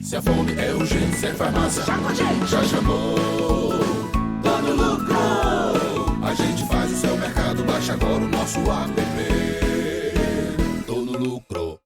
Se a fome é urgência, é farmácia, já chamou. Tô no lucro. A gente faz o seu mercado, baixa agora o nosso app. Tô no lucro.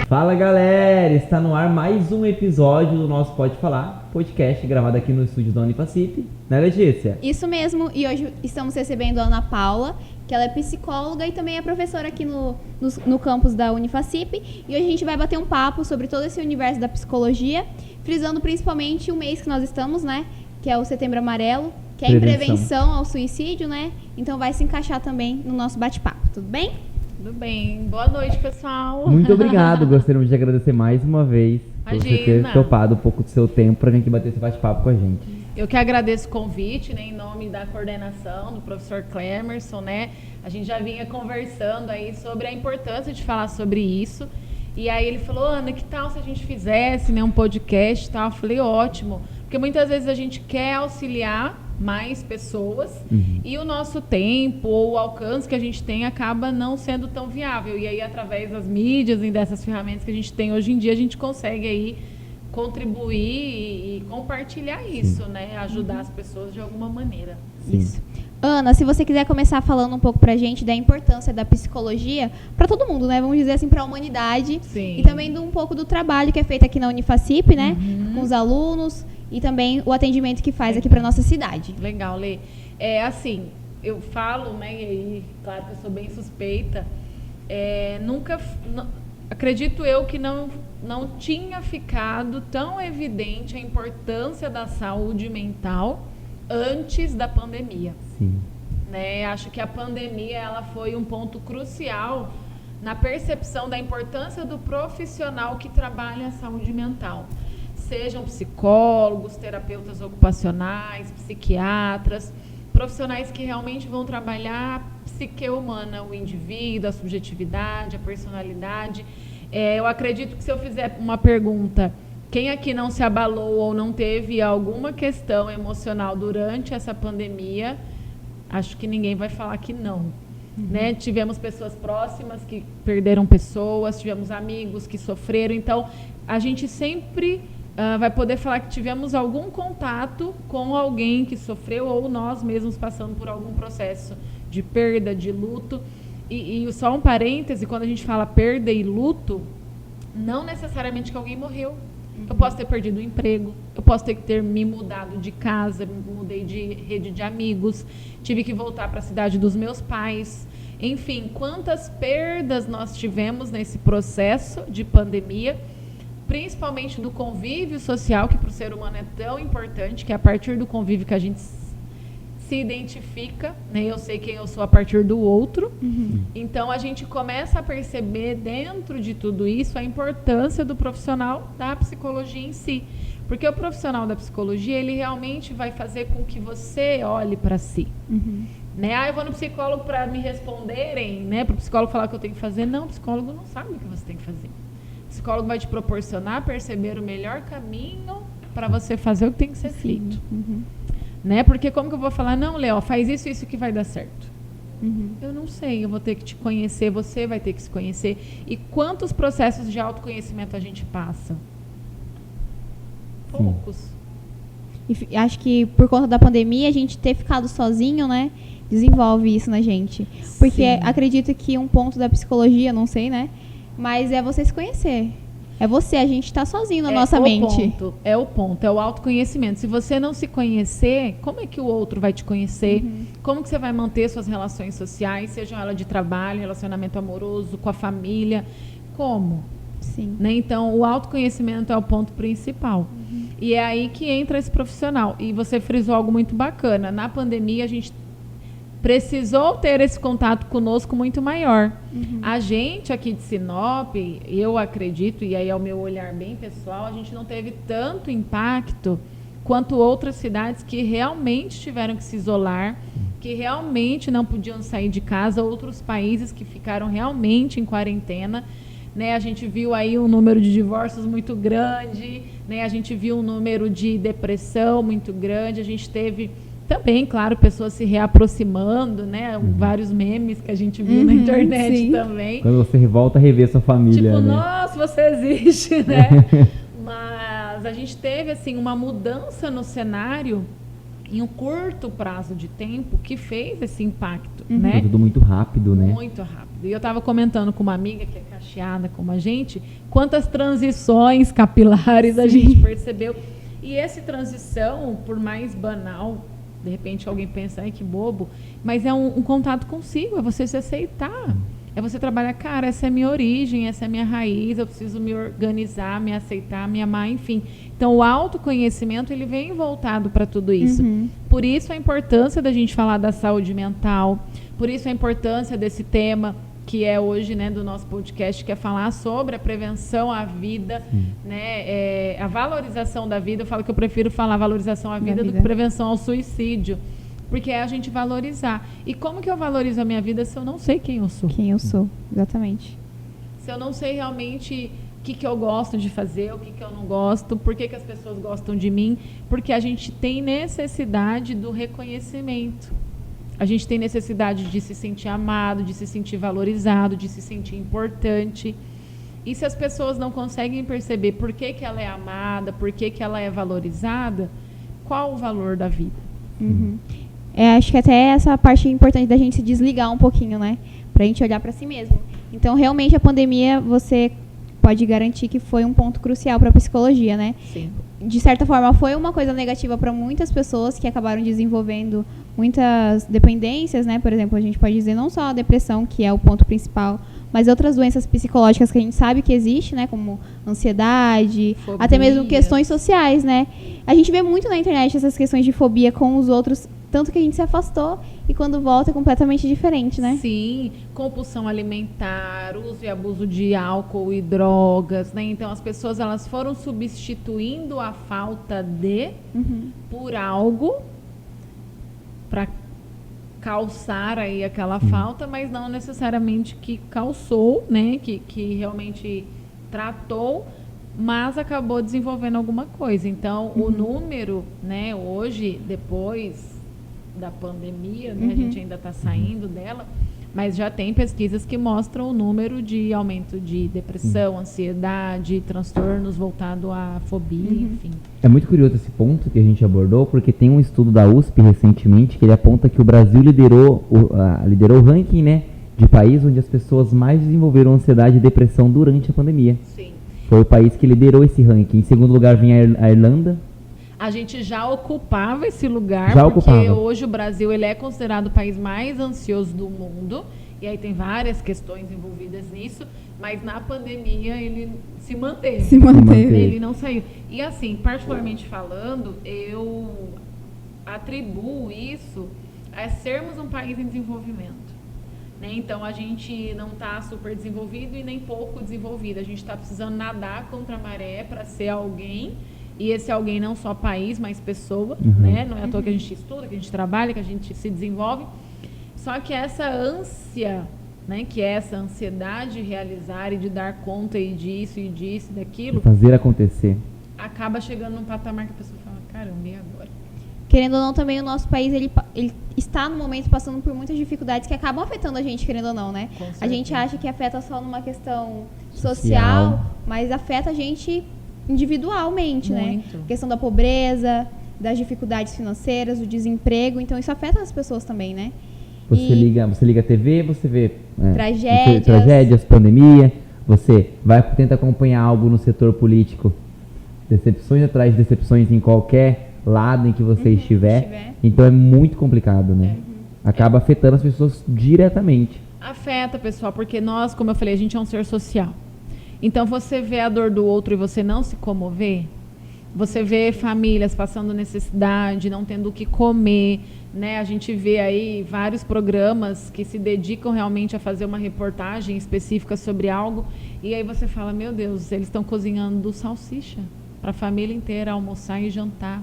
Fala galera, está no ar mais um episódio do nosso Pode Falar, podcast gravado aqui no estúdio da Unifacip, né Letícia? Isso mesmo, e hoje estamos recebendo a Ana Paula, que ela é psicóloga e também é professora aqui no campus da Unifacip, e hoje a gente vai bater um papo sobre todo esse universo da psicologia, frisando principalmente o mês que nós estamos, né, que é o Setembro Amarelo, que é em prevenção ao suicídio, né, então vai se encaixar também no nosso bate-papo, tudo bem? Tudo bem. Boa noite, pessoal. Muito obrigado. Gostaríamos de agradecer mais uma vez por você ter topado um pouco do seu tempo para vir aqui bater esse bate-papo com a gente. Eu que agradeço o convite, né, em nome da coordenação, do professor Clemerson, né? A gente já vinha conversando aí sobre a importância de falar sobre isso. E aí ele falou, Ana, que tal se a gente fizesse, né, um podcast e tal? Eu falei, ótimo. Porque muitas vezes a gente quer auxiliar mais pessoas e o nosso tempo ou o alcance que a gente tem acaba não sendo tão viável. E aí, através das mídias e dessas ferramentas que a gente tem hoje em dia, a gente consegue aí contribuir e compartilhar isso, né? Ajudar as pessoas de alguma maneira. Sim. Isso. Ana, se você quiser começar falando um pouco pra gente da importância da psicologia para todo mundo, né? Vamos dizer assim, para a humanidade. Sim. E também um pouco do trabalho que é feito aqui na Unifacip, né? Com os alunos e também o atendimento que faz aqui para nossa cidade. Legal, Lê. É assim, eu falo, né? E aí, claro que eu sou bem suspeita. Acredito eu que não tinha ficado tão evidente a importância da saúde mental antes da pandemia. Sim. Né? Acho que a pandemia ela foi um ponto crucial na percepção da importância do profissional que trabalha a saúde mental. Sejam psicólogos, terapeutas ocupacionais, psiquiatras, profissionais que realmente vão trabalhar a psique humana, o indivíduo, a subjetividade, a personalidade. Eu acredito que se eu fizer uma pergunta, quem aqui não se abalou ou não teve alguma questão emocional durante essa pandemia, acho que ninguém vai falar que não. Né? Tivemos pessoas próximas que perderam pessoas, tivemos amigos que sofreram, então a gente sempre vai poder falar que tivemos algum contato com alguém que sofreu ou nós mesmos passando por algum processo de perda, de luto. E só um parêntese, quando a gente fala perda e luto, não necessariamente que alguém morreu. Eu posso ter perdido o emprego, eu posso ter me mudado de casa, me mudei de rede de amigos, tive que voltar para a cidade dos meus pais. Enfim, quantas perdas nós tivemos nesse processo de pandemia, principalmente do convívio social, que para o ser humano é tão importante, que é a partir do convívio que a gente se identifica, né? Eu sei quem eu sou a partir do outro. Então a gente começa a perceber dentro de tudo isso a importância do profissional da psicologia em si, porque o profissional da psicologia ele realmente vai fazer com que você olhe para si, né? Eu vou no psicólogo para me responderem, né? Para o psicólogo falar o que eu tenho que fazer. Não, o psicólogo não sabe o que você tem que fazer. O psicólogo vai te proporcionar perceber o melhor caminho para você fazer o que tem que ser feito. Né? Porque como que eu vou falar, não, Léo, faz isso que vai dar certo. Eu não sei, eu vou ter que te conhecer, você vai ter que se conhecer. E quantos processos de autoconhecimento a gente passa? Poucos. E acho que por conta da pandemia, a gente ter ficado sozinho, né, desenvolve isso na gente. Porque acredito que um ponto da psicologia, não sei, né, mas é você se conhecer. É você, a gente está sozinho na nossa mente. É o ponto, é o autoconhecimento. Se você não se conhecer, como é que o outro vai te conhecer? Como que você vai manter suas relações sociais, sejam elas de trabalho, relacionamento amoroso, com a família? Como? Sim. Né? Então, o autoconhecimento é o ponto principal. E é aí que entra esse profissional. E você frisou algo muito bacana. Na pandemia, a gente precisou ter esse contato conosco muito maior. A gente aqui de Sinop, eu acredito, e aí é o meu olhar bem pessoal, a gente não teve tanto impacto quanto outras cidades que realmente tiveram que se isolar, que realmente não podiam sair de casa, outros países que ficaram realmente em quarentena. Né, a gente viu aí um número de divórcios muito grande, né, a gente viu um número de depressão muito grande, a gente teve Também, claro, pessoas se reaproximando, né? Vários memes que a gente viu na internet sim. também. Quando você volta a rever sua família, Tipo, né? nossa, você existe, né? Mas a gente teve, assim, uma mudança no cenário em um curto prazo de tempo que fez esse impacto, Foi né? tudo muito rápido, né? Muito rápido. E eu estava comentando com uma amiga que é cacheada como a gente, quantas transições capilares a gente percebeu. E essa transição, por mais banal, de repente alguém pensa, ai que bobo, mas é um contato consigo, é você se aceitar. É você trabalhar, cara, essa é a minha origem, essa é a minha raiz, eu preciso me organizar, me aceitar, me amar, enfim. Então, o autoconhecimento, ele vem voltado para tudo isso. Por isso a importância da gente falar da saúde mental, por isso a importância desse tema que é hoje, né, do nosso podcast, que é falar sobre a prevenção à vida, né, a valorização da vida. Eu falo que eu prefiro falar valorização à vida do que prevenção ao suicídio. Porque é a gente valorizar. E como que eu valorizo a minha vida se eu não sei quem eu sou? Quem eu sou, exatamente. Se eu não sei realmente o que eu gosto de fazer, o que eu não gosto, por que as pessoas gostam de mim? Porque a gente tem necessidade do reconhecimento. A gente tem necessidade de se sentir amado, de se sentir valorizado, de se sentir importante. E se as pessoas não conseguem perceber por que ela é amada, por que ela é valorizada, qual o valor da vida? Acho que até essa parte é importante da gente se desligar um pouquinho, né? Pra gente olhar pra si mesmo. Então, realmente, a pandemia, você pode garantir que foi um ponto crucial pra psicologia, né? Sim. De certa forma, foi uma coisa negativa para muitas pessoas que acabaram desenvolvendo muitas dependências, né? Por exemplo, a gente pode dizer não só a depressão, que é o ponto principal, mas outras doenças psicológicas que a gente sabe que existe, né? Como ansiedade, Fobia. até mesmo questões sociais, né? A gente vê muito na internet essas questões de fobia com os outros, tanto que a gente se afastou e quando volta é completamente diferente, né? Sim, compulsão alimentar, uso e abuso de álcool e drogas, né? Então as pessoas elas foram substituindo a falta de por algo para calçar aí aquela falta, mas não necessariamente que calçou, né? Que realmente tratou, mas acabou desenvolvendo alguma coisa. Então o número, né? Hoje, depois da pandemia, né? A gente ainda está saindo dela, mas já tem pesquisas que mostram o número de aumento de depressão, ansiedade, transtornos voltado à fobia, enfim. É muito curioso esse ponto que a gente abordou, porque tem um estudo da USP recentemente que ele aponta que o Brasil liderou o ranking, né, de país onde as pessoas mais desenvolveram ansiedade e depressão durante a pandemia. Sim. Foi o país que liderou esse ranking. Em segundo lugar vem a Irlanda. A gente já ocupava esse lugar, porque hoje o Brasil ele é considerado o país mais ansioso do mundo, e aí tem várias questões envolvidas nisso, mas na pandemia ele se manteve. Ele não saiu. E assim, particularmente falando, eu atribuo isso a sermos um país em desenvolvimento. Né? Então a gente não está super desenvolvido e nem pouco desenvolvido. A gente está precisando nadar contra a maré para ser alguém. E esse alguém não só país, mas pessoa, né? Não é à toa que a gente estuda, que a gente trabalha, que a gente se desenvolve. Só que essa ânsia, né? Que é essa ansiedade de realizar e de dar conta e disso e disso e daquilo. Fazer acontecer. Acaba chegando num patamar que a pessoa fala, caramba, e agora? Querendo ou não, também o nosso país, ele está no momento passando por muitas dificuldades que acabam afetando a gente, querendo ou não, né? A gente acha que afeta só numa questão social, mas afeta a gente individualmente, muito. Né? A questão da pobreza, das dificuldades financeiras, do desemprego, então isso afeta as pessoas também, né? Você liga a TV, você vê tragédias, pandemia, você tenta acompanhar algo no setor político, decepções atrás de decepções em qualquer lado em que você estiver, então é muito complicado, né? Acaba afetando as pessoas diretamente. Afeta, pessoal, porque nós, como eu falei, a gente é um ser social. Então, você vê a dor do outro e você não se comover, você vê famílias passando necessidade, não tendo o que comer, né? A gente vê aí vários programas que se dedicam realmente a fazer uma reportagem específica sobre algo, e aí você fala, meu Deus, eles estão cozinhando salsicha para a família inteira almoçar e jantar,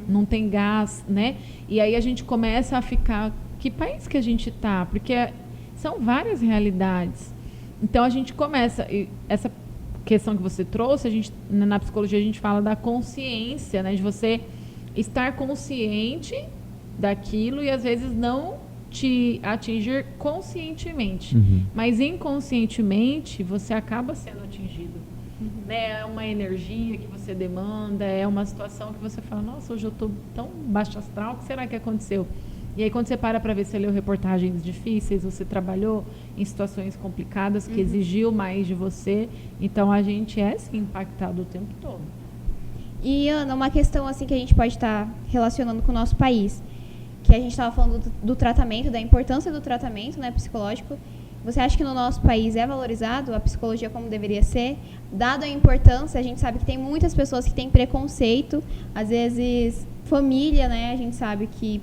não tem gás, né? E aí a gente começa a ficar, que país que a gente está? Porque são várias realidades. Então a gente começa, essa questão que você trouxe, na psicologia a gente fala da consciência, né, de você estar consciente daquilo e às vezes não te atingir conscientemente. Mas inconscientemente você acaba sendo atingido. Né? É uma energia que você demanda, é uma situação que você fala, nossa, hoje eu estou tão baixo astral, o que será que aconteceu? E aí quando você para ver, você leu reportagens difíceis, você trabalhou em situações complicadas que exigiu mais de você, então a gente é sim, impactado o tempo todo. E Ana, uma questão assim que a gente pode estar relacionando com o nosso país, que a gente estava falando do tratamento, da importância do tratamento, né, psicológico. Você acha que no nosso país é valorizado a psicologia como deveria ser? Dado a importância, a gente sabe que tem muitas pessoas que têm preconceito, às vezes família, né? A gente sabe que,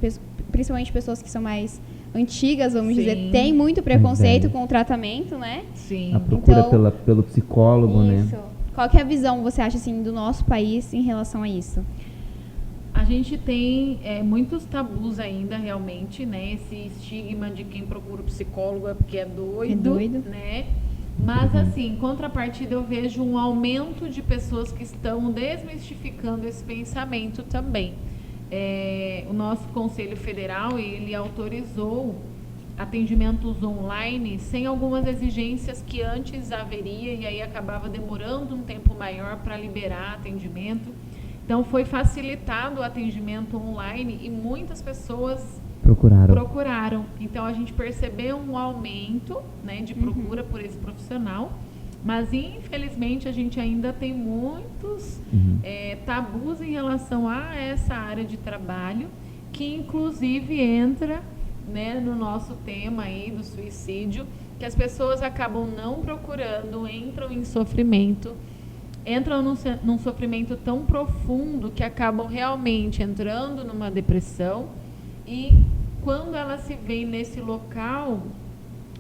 principalmente pessoas que são mais antigas, vamos dizer, tem muito preconceito com o tratamento, né? Sim. A procura Então, pelo psicólogo, isso. né? Qual que é a visão, você acha, assim, do nosso país em relação a isso? A gente tem muitos tabus ainda, realmente, né? Esse estigma de quem procura o psicólogo é porque é doido, né? Mas, assim, em contrapartida, eu vejo um aumento de pessoas que estão desmistificando esse pensamento também. O nosso Conselho Federal, ele autorizou atendimentos online sem algumas exigências que antes haveria e aí acabava demorando um tempo maior para liberar atendimento. Então, foi facilitado o atendimento online e muitas pessoas procuraram. Então, a gente percebeu um aumento, né, de procura por esse profissional, mas, infelizmente, a gente ainda tem muitos tabus em relação a essa área de trabalho, que, inclusive, entra, né, no nosso tema aí do suicídio, que as pessoas acabam não procurando, entram em sofrimento, entram num sofrimento tão profundo que acabam realmente entrando numa depressão e quando elas se veem nesse local,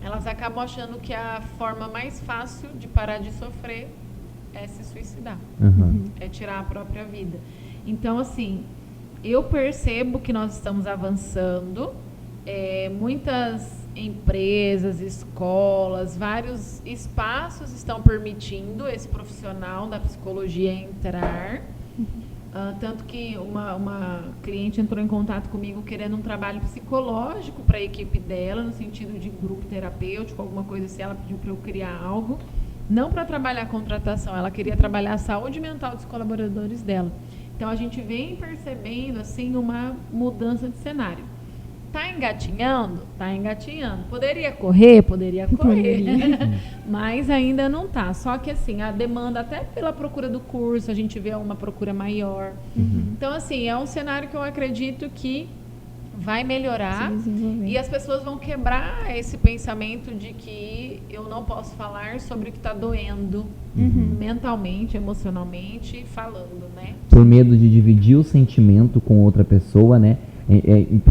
elas acabam achando que a forma mais fácil de parar de sofrer é se suicidar, é tirar a própria vida. Então, assim, eu percebo que nós estamos avançando, muitas empresas, escolas, vários espaços estão permitindo esse profissional da psicologia entrar. Tanto que uma cliente entrou em contato comigo querendo um trabalho psicológico para a equipe dela, no sentido de grupo terapêutico, alguma coisa assim. Ela pediu para eu criar algo, não para trabalhar a contratação, ela queria trabalhar a saúde mental dos colaboradores dela. Então, a gente vem percebendo assim, uma mudança de cenário. Tá engatinhando? Tá engatinhando. Poderia correr? Poderia correr. Mas ainda não tá. Só que assim, a demanda até pela procura do curso, a gente vê uma procura maior. Então, assim, é um cenário que eu acredito que vai melhorar e as pessoas vão quebrar esse pensamento de que eu não posso falar sobre o que está doendo mentalmente, emocionalmente, falando, né? Por medo de dividir o sentimento com outra pessoa, né?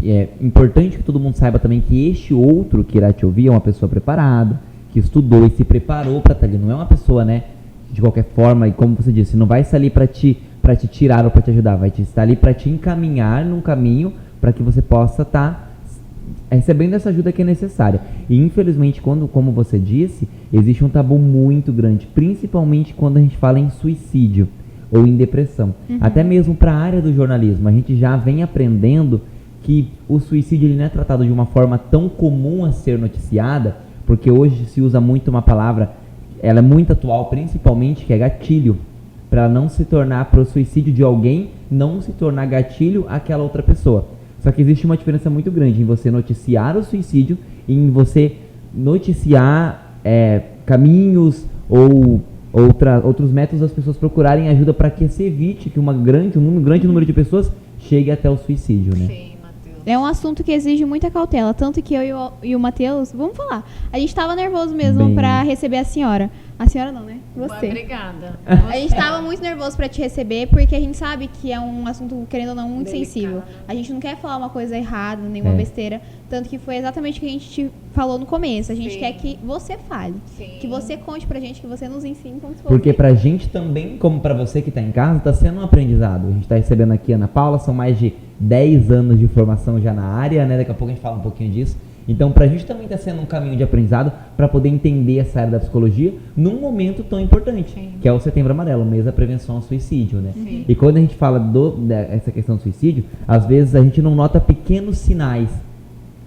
É importante que todo mundo saiba também que este outro que irá te ouvir é uma pessoa preparada, que estudou e se preparou para estar ali. Não é uma pessoa, né, de qualquer forma, e como você disse, não vai estar ali para te tirar ou para te ajudar, vai estar ali para te encaminhar num caminho para que você possa estar recebendo essa ajuda que é necessária. E infelizmente, como você disse, existe um tabu muito grande, principalmente quando a gente fala em suicídio ou em depressão. Até mesmo para a área do jornalismo, a gente já vem aprendendo que o suicídio ele não é tratado de uma forma tão comum a ser noticiada, porque hoje se usa muito uma palavra, ela é muito atual, principalmente, que é gatilho, para não se tornar, para o suicídio de alguém, não se tornar gatilho àquela outra pessoa. Só que existe uma diferença muito grande em você noticiar o suicídio e em você noticiar caminhos ou outros métodos das pessoas procurarem ajuda para que se evite que um grande número de pessoas chegue até o suicídio, né? Sim, Matheus. É um assunto que exige muita cautela, tanto que eu e o Matheus, vamos falar, a gente estava nervoso mesmo para receber a senhora. A senhora não, né? Você. Obrigada. A gente estava muito nervoso para te receber, porque a gente sabe que é um assunto, querendo ou não, muito delicado. Sensível. A gente não quer falar uma coisa errada, nenhuma besteira. Tanto que foi exatamente o que a gente te falou no começo. A gente quer que você fale. Sim. Que você conte pra gente, que você nos ensine como se fosse. Porque pra gente também, como pra você que tá em casa, tá sendo um aprendizado. A gente tá recebendo aqui a Ana Paula, são mais de 10 anos de formação já na área, né? Daqui a pouco a gente fala um pouquinho disso. Então, pra gente também tá sendo um caminho de aprendizado para poder entender essa área da psicologia num momento tão importante, que é o Setembro Amarelo, o mês da prevenção ao suicídio, né? Sim. E quando a gente fala dessa questão do suicídio, às vezes a gente não nota pequenos sinais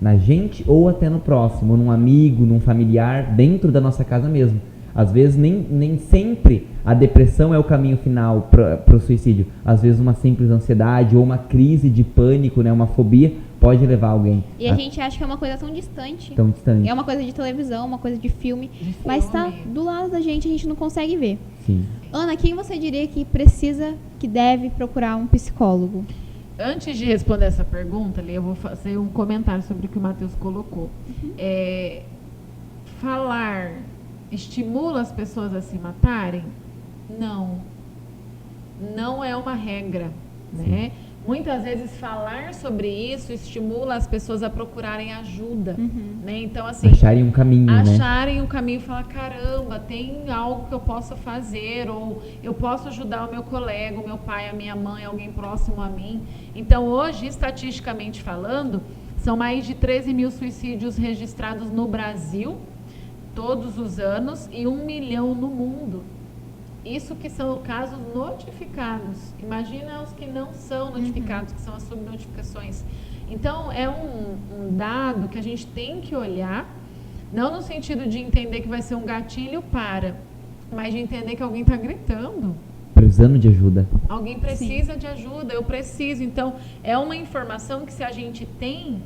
na gente ou até no próximo, num amigo, num familiar, dentro da nossa casa mesmo. Às vezes nem sempre a depressão é o caminho final para o suicídio. Às vezes uma simples ansiedade ou uma crise de pânico, né, uma fobia, pode levar alguém E a gente acha que é uma coisa tão distante. tão distante. É uma coisa de televisão, uma coisa de filme. Mas tá do lado da gente, a gente não consegue ver. Sim. Ana, quem você diria que precisa, que deve procurar um psicólogo? Antes de responder essa pergunta, Lê, eu vou fazer um comentário sobre o que o Matheus colocou. Falar estimula as pessoas a se matarem? Não. Não é uma regra, né? Muitas vezes falar sobre isso estimula as pessoas a procurarem ajuda, né? Então, assim, Acharem um caminho, né? acharem um caminho e falar, caramba, tem algo que eu possa fazer, ou eu posso ajudar o meu colega, o meu pai, a minha mãe, alguém próximo a mim. Então, hoje, estatisticamente falando, são mais de 13 mil suicídios registrados no Brasil, todos os anos, e 1 milhão no mundo. Isso que são casos notificados. Imagina os que não são notificados, que são as subnotificações. Então, é um dado que a gente tem que olhar, não no sentido de entender que vai ser um gatilho mas de entender que alguém está gritando. Precisando de ajuda. Alguém precisa de ajuda, eu preciso. Então, é uma informação que se a gente tem,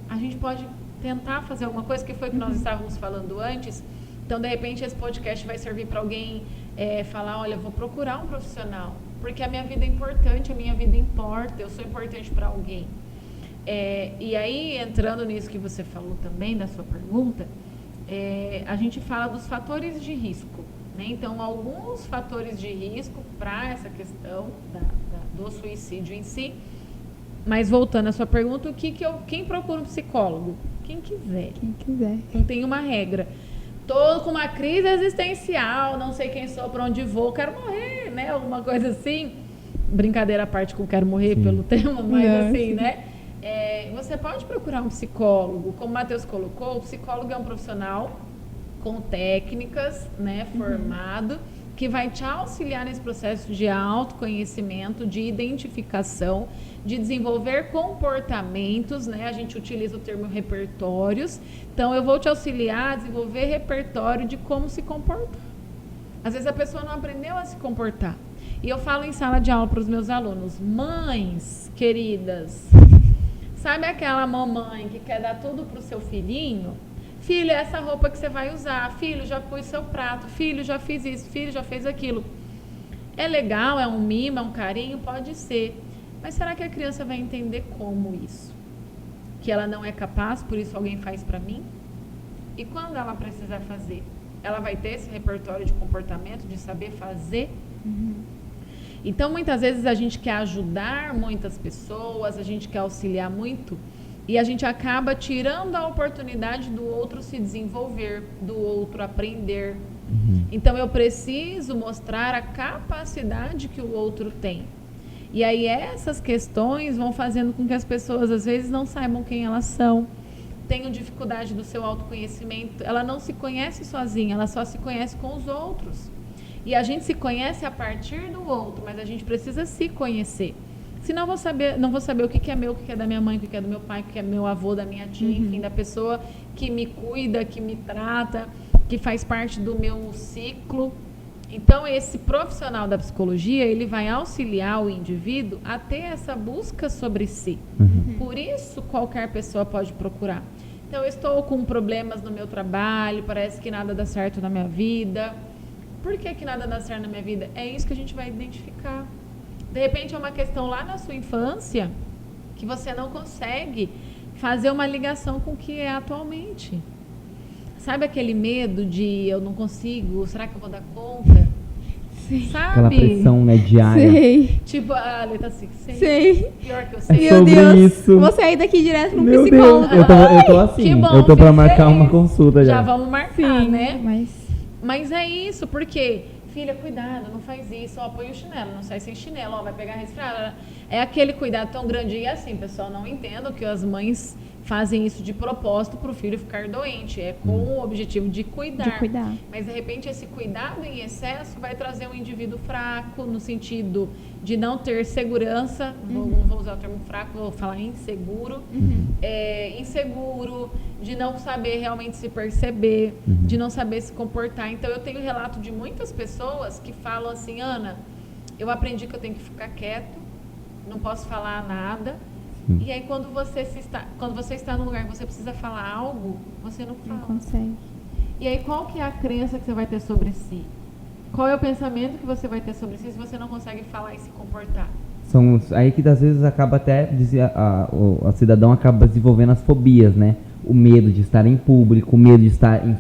a gente pode tentar fazer alguma coisa, que foi o que nós estávamos falando antes. Então, de repente, esse podcast vai servir para alguém falar, olha, vou procurar um profissional, porque a minha vida é importante, a minha vida importa, eu sou importante para alguém. E aí, entrando nisso que você falou também, da sua pergunta, a gente fala dos fatores de risco, né? Então, alguns fatores de risco para essa questão do suicídio em si. Mas voltando à sua pergunta, quem procura um psicólogo? Quem quiser. Quem quiser. Não tem uma regra. Tô com uma crise existencial, não sei quem sou, para onde vou, quero morrer, né? Alguma coisa assim. Brincadeira à parte com quero morrer pelo tema, mas assim, né? Você pode procurar um psicólogo. Como o Matheus colocou, o psicólogo é um profissional com técnicas, né, formado, que vai te auxiliar nesse processo de autoconhecimento, de identificação, de desenvolver comportamentos, né? A gente utiliza o termo repertórios. Então, eu vou te auxiliar a desenvolver repertório de como se comportar. Às vezes a pessoa não aprendeu a se comportar. E eu falo em sala de aula para os meus alunos, mães queridas, sabe aquela mamãe que quer dar tudo para o seu filhinho? Filho, essa roupa que você vai usar. Filho, já pus seu prato. Filho, já fiz isso. Filho, já fez aquilo. É legal, é um mimo, é um carinho? Pode ser. Mas será que a criança vai entender como isso? Que ela não é capaz, por isso alguém faz para mim? E quando ela precisar fazer? Ela vai ter esse repertório de comportamento, de saber fazer? Então, muitas vezes a gente quer ajudar muitas pessoas, a gente quer auxiliar muito, e a gente acaba tirando a oportunidade do outro se desenvolver, do outro aprender. Então, eu preciso mostrar a capacidade que o outro tem. E aí, essas questões vão fazendo com que as pessoas, às vezes, não saibam quem elas são, tenham dificuldade do seu autoconhecimento. Ela não se conhece sozinha, ela só se conhece com os outros. E a gente se conhece a partir do outro, mas a gente precisa se conhecer. Senão não vou saber o que é meu, o que é da minha mãe, o que é do meu pai, o que é meu avô, da minha tia, enfim, da pessoa que me cuida, que me trata, que faz parte do meu ciclo. Então, esse profissional da psicologia, ele vai auxiliar o indivíduo a ter essa busca sobre si. Por isso, qualquer pessoa pode procurar. Então, eu estou com problemas no meu trabalho, parece que nada dá certo na minha vida. Por que nada dá certo na minha vida? É isso que a gente vai identificar. De repente, é uma questão lá na sua infância que você não consegue fazer uma ligação com o que é atualmente. Sabe aquele medo de eu não consigo, será que eu vou dar conta? Sei. Sabe? Aquela pressão, né, diária. Sei. Tipo, a Lê tá assim, Sei. pior que eu sei. Meu sobre Deus. isso. Vou sair daqui direto pro Meu psicólogo. Deus, eu tô assim, que bom, eu tô pra fico marcar feliz. uma consulta já. Já vamos marcar, né? Mas é isso, porque, filha, cuidado, não faz isso, ó, põe o chinelo, não sai sem chinelo, ó, vai pegar resfriado. É aquele cuidado tão grande. E assim, pessoal, não entendo que as mães fazem isso de propósito para o filho ficar doente. É com o objetivo de cuidar. Mas, de repente, esse cuidado em excesso vai trazer um indivíduo fraco, no sentido de não ter segurança. Não vou usar o termo fraco, vou falar inseguro. Inseguro, de não saber realmente se perceber, de não saber se comportar. Então, eu tenho relato de muitas pessoas que falam assim: Ana, eu aprendi que eu tenho que ficar quieto, não posso falar nada. E aí, quando você está num lugar que você precisa falar algo, você não fala. Não consegue. E aí, qual que é a crença que você vai ter sobre si? Qual é o pensamento que você vai ter sobre si se você não consegue falar e se comportar? Aí que às vezes acaba até, a cidadão acaba desenvolvendo as fobias, né? O medo de estar em público, o medo de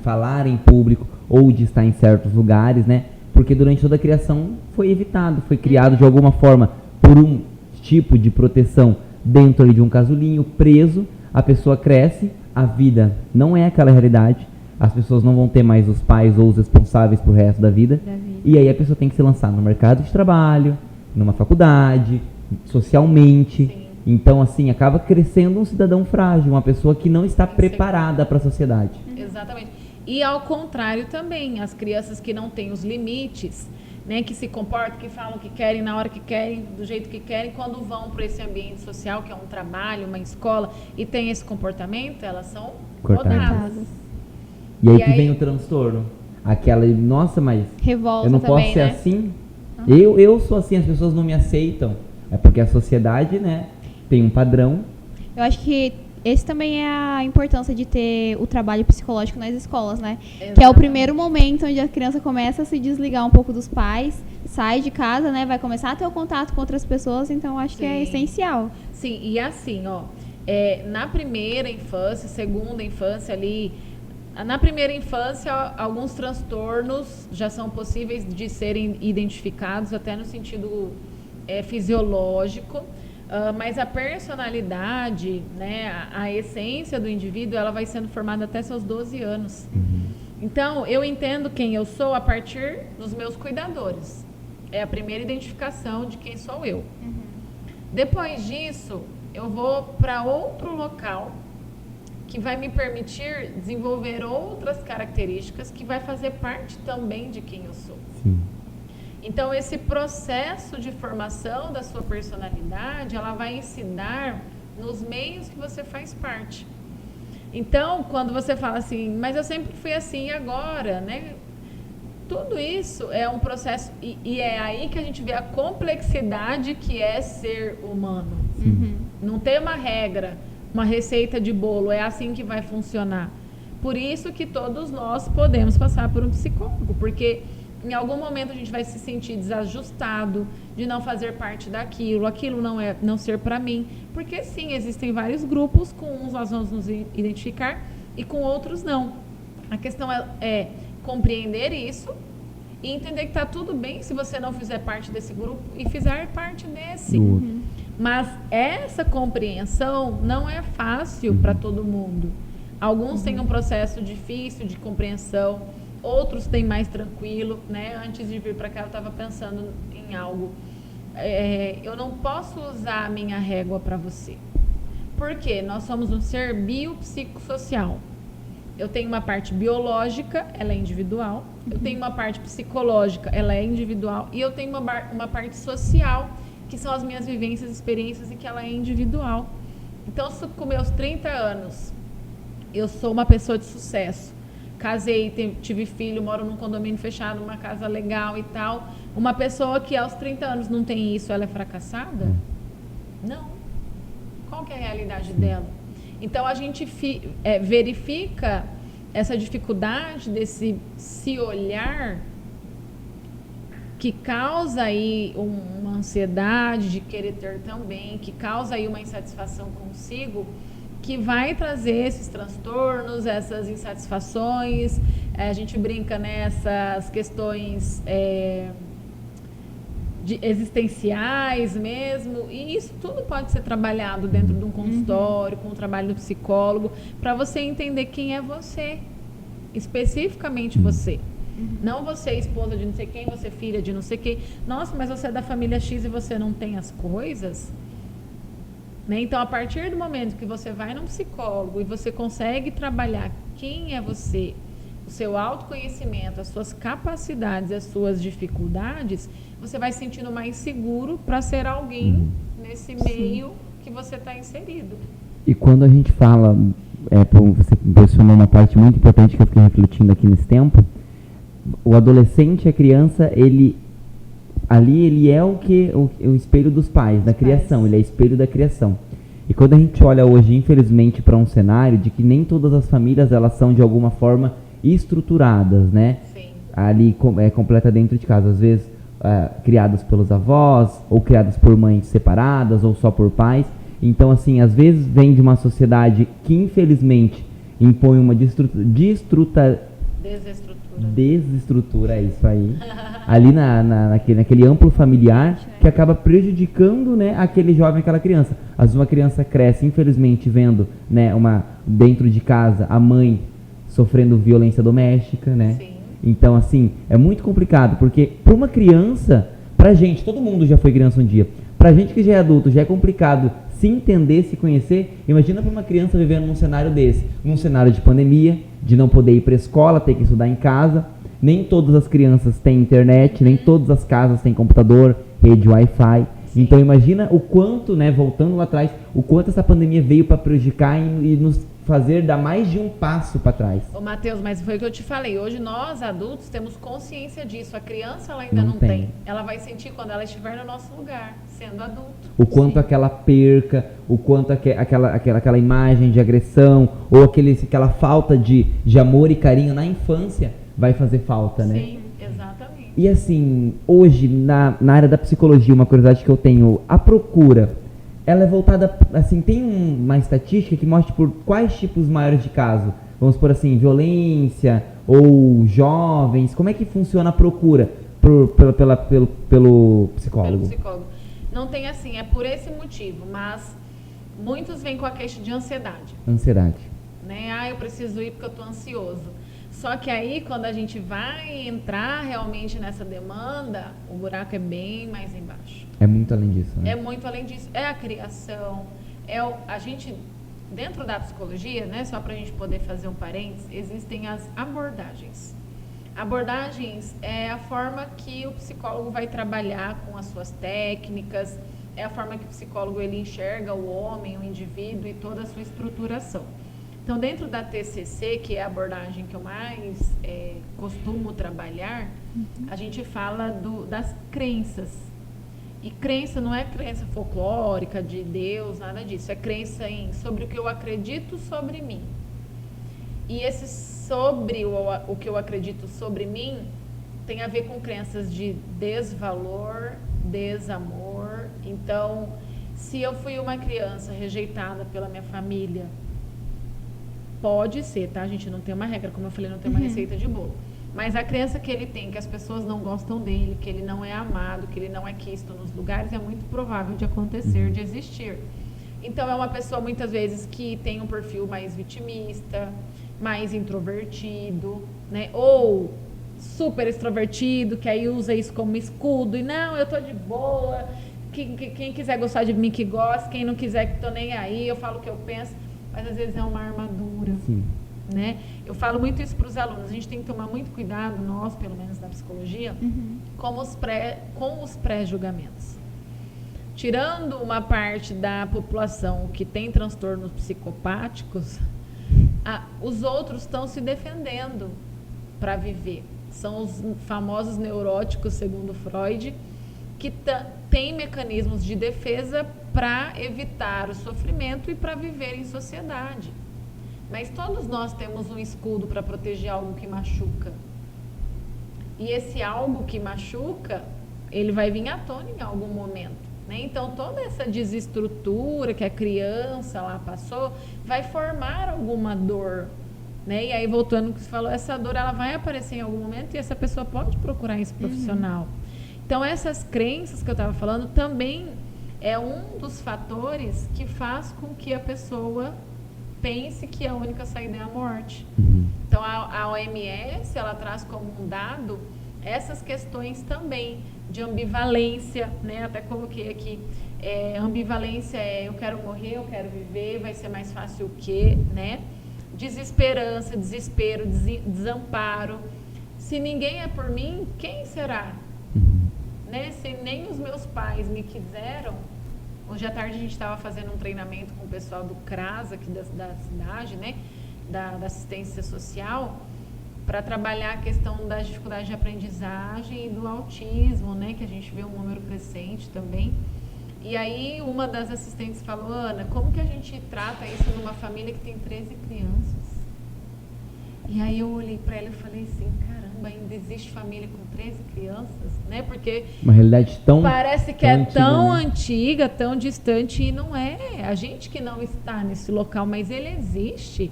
falar em público ou de estar em certos lugares, né? Porque durante toda a criação foi evitado, foi criado de alguma forma por um tipo de proteção dentro ali de um casulinho, preso, a pessoa cresce, a vida não é aquela realidade, as pessoas não vão ter mais os pais ou os responsáveis pro resto da vida. E aí a pessoa tem que se lançar no mercado de trabalho, numa faculdade, socialmente. Sim. Então, assim, acaba crescendo um cidadão frágil, uma pessoa que não está preparada para a sociedade. Exatamente. E ao contrário também, as crianças que não têm os limites, né, que se comportam, que falam o que querem, na hora que querem, do jeito que querem, quando vão para esse ambiente social, que é um trabalho, uma escola, e tem esse comportamento, elas são rodadas. E aí que vem o transtorno. Aquela, nossa, mas revolta eu não também, posso ser né? assim? Eu sou assim, as pessoas não me aceitam. É porque a sociedade, né, tem um padrão. Eu acho que esse também é a importância de ter o trabalho psicológico nas escolas, né? Exatamente. Que é o primeiro momento onde a criança começa a se desligar um pouco dos pais, sai de casa, né? Vai começar a ter o contato com outras pessoas, então acho que é essencial. Sim, e assim, ó, na primeira infância, segunda infância ali, na primeira infância, alguns transtornos já são possíveis de serem identificados, até no sentido fisiológico. Mas a personalidade, né, a essência do indivíduo, ela vai sendo formada até seus 12 anos. Então, eu entendo quem eu sou a partir dos meus cuidadores. É a primeira identificação de quem sou eu. Depois disso, eu vou para outro local que vai me permitir desenvolver outras características que vai fazer parte também de quem eu sou. Sim. Então, esse processo de formação da sua personalidade, ela vai ensinar nos meios que você faz parte. Então, quando você fala assim, mas eu sempre fui assim e agora, né? Tudo isso é um processo, e é aí que a gente vê a complexidade que é ser humano. Não tem uma regra, uma receita de bolo, é assim que vai funcionar. Por isso que todos nós podemos passar por um psicólogo, porque em algum momento a gente vai se sentir desajustado, de não fazer parte daquilo, aquilo não ser para mim, porque sim, existem vários grupos, com uns nós vamos nos identificar e com outros não. A questão é compreender isso e entender que está tudo bem se você não fizer parte desse grupo e fizer parte desse. Mas essa compreensão não é fácil para todo mundo. Alguns têm um processo difícil de compreensão, outros têm mais tranquilo, né? Antes de vir para cá eu estava pensando em algo. Eu não posso usar a minha régua para você. Por quê? Nós somos um ser biopsicossocial. Eu tenho uma parte biológica, ela é individual. Eu tenho uma parte psicológica, ela é individual. E eu tenho uma parte social, que são as minhas vivências, experiências, e que ela é individual. Então, se com meus 30 anos, eu sou uma pessoa de sucesso, casei, tive filho, moro num condomínio fechado, numa casa legal e tal. Uma pessoa que aos 30 anos não tem isso, ela é fracassada? Não. Qual que é a realidade dela? Então, a gente verifica essa dificuldade desse se olhar, que causa aí uma ansiedade de querer ter também, que causa aí uma insatisfação consigo, que vai trazer esses transtornos, essas insatisfações. A gente brinca nessas questões existenciais mesmo, e isso tudo pode ser trabalhado dentro de um consultório, com o trabalho do psicólogo, para você entender quem é você, especificamente você. Não você, esposa de não sei quem, você filha de não sei quem. Nossa, mas você é da família X e você não tem as coisas? Né? Então, a partir do momento que você vai num psicólogo e você consegue trabalhar quem é você, o seu autoconhecimento, as suas capacidades, as suas dificuldades, você vai se sentindo mais seguro para ser alguém nesse meio que você está inserido. E quando a gente fala, você posicionou uma parte muito importante que eu fiquei refletindo aqui nesse tempo, o adolescente, a criança, ele é o espelho dos pais, da criação, ele é espelho da criação. E quando a gente olha hoje, infelizmente, para um cenário de que nem todas as famílias, elas são de alguma forma estruturadas, né? Sim. Ali completa dentro de casa, às vezes criadas pelos avós, ou criadas por mães separadas, ou só por pais. Então, assim, às vezes vem de uma sociedade que, infelizmente, impõe uma desestrutura, é isso aí, ali naquele amplo familiar, que acaba prejudicando, né, aquele jovem, aquela criança. Às vezes uma criança cresce, infelizmente, vendo, né, dentro de casa, a mãe sofrendo violência doméstica, né? Sim. Então, assim, é muito complicado, porque para uma criança, pra gente, todo mundo já foi criança um dia, pra gente que já é adulto, já é complicado se entender, se conhecer. Imagina para uma criança vivendo num cenário desse, num cenário de pandemia, de não poder ir para a escola, ter que estudar em casa. Nem todas as crianças têm internet, nem todas as casas têm computador, rede Wi-Fi. Então imagina o quanto, né, voltando lá atrás, o quanto essa pandemia veio para prejudicar e nos fazer dar mais de um passo para trás. Ô, Matheus, mas foi o que eu te falei. Hoje nós, adultos, temos consciência disso. A criança, ela ainda não tem. Ela vai sentir quando ela estiver no nosso lugar, sendo adulto. O quanto aquela perca, o quanto aquela imagem de agressão, ou aquela falta de amor e carinho na infância vai fazer falta, né? Sim, exatamente. E assim, hoje, na área da psicologia, uma curiosidade que eu tenho, a procura, ela é voltada, assim, tem uma estatística que mostra por quais tipos maiores de caso? Vamos por assim, violência ou jovens, como é que funciona a procura pelo psicólogo? Pelo psicólogo. Não tem assim, é por esse motivo, mas muitos vêm com a queixa de ansiedade. Ansiedade. Né? Eu preciso ir porque eu tô ansioso. Só que aí, quando a gente vai entrar realmente nessa demanda, o buraco é bem mais embaixo. É muito além disso, né? É muito além disso. É a criação, a gente, dentro da psicologia, né, só para a gente poder fazer um parênteses, existem as abordagens. Abordagens é a forma que o psicólogo vai trabalhar com as suas técnicas, é a forma que o psicólogo ele enxerga o homem, o indivíduo e toda a sua estruturação. Então, dentro da TCC, que é a abordagem que eu mais costumo trabalhar, a gente fala das crenças. E crença não é crença folclórica de Deus, nada disso. É crença sobre o que eu acredito sobre mim. E esse sobre o que eu acredito sobre mim tem a ver com crenças de desvalor, desamor. Então, se eu fui uma criança rejeitada pela minha família, pode ser, tá? A gente não tem uma regra, como eu falei, não tem uma receita de bolo. Mas a crença que ele tem, que as pessoas não gostam dele, que ele não é amado, que ele não é quisto nos lugares, é muito provável de acontecer, de existir. Então, é uma pessoa, muitas vezes, que tem um perfil mais vitimista, mais introvertido, né? Ou super extrovertido, que aí usa isso como escudo. E não, eu tô de boa, quem quiser gostar de mim que gosta, quem não quiser que tô nem aí, eu falo o que eu penso. Mas às vezes é uma armadura. Sim. Né? Eu falo muito isso para os alunos. A gente tem que tomar muito cuidado, nós, pelo menos na psicologia, com os pré-julgamentos. Tirando uma parte da população que tem transtornos psicopáticos, os outros estão se defendendo para viver. São os famosos neuróticos, segundo Freud, que têm mecanismos de defesa para evitar o sofrimento e para viver em sociedade. Mas todos nós temos um escudo para proteger algo que machuca. E esse algo que machuca, ele vai vir à tona em algum momento. Né? Então, toda essa desestrutura que a criança lá passou vai formar alguma dor. Né? E aí, voltando ao que você falou, essa dor ela vai aparecer em algum momento e essa pessoa pode procurar esse profissional. Então, essas crenças que eu estava falando também é um dos fatores que faz com que a pessoa pense que a única saída é a morte. Então, a OMS, ela traz como um dado essas questões também de ambivalência, né? Até coloquei aqui, ambivalência eu quero morrer, eu quero viver, vai ser mais fácil o quê, né? Desesperança, desespero, desamparo. Se ninguém é por mim, quem será? Né? Se nem os meus pais me quiseram. Hoje à tarde a gente estava fazendo um treinamento com o pessoal do CRAS aqui da cidade, né? Da assistência social, para trabalhar a questão das dificuldades de aprendizagem e do autismo, né? Que a gente vê um número crescente também. E aí uma das assistentes falou: Ana, como que a gente trata isso numa família que tem 13 crianças? E aí eu olhei para ela e falei assim, caramba, ainda existe família com 13 crianças, né? Porque uma realidade tão parece que tão é antiga, tão né? antiga, tão distante, e não é. A gente que não está nesse local, mas ele existe.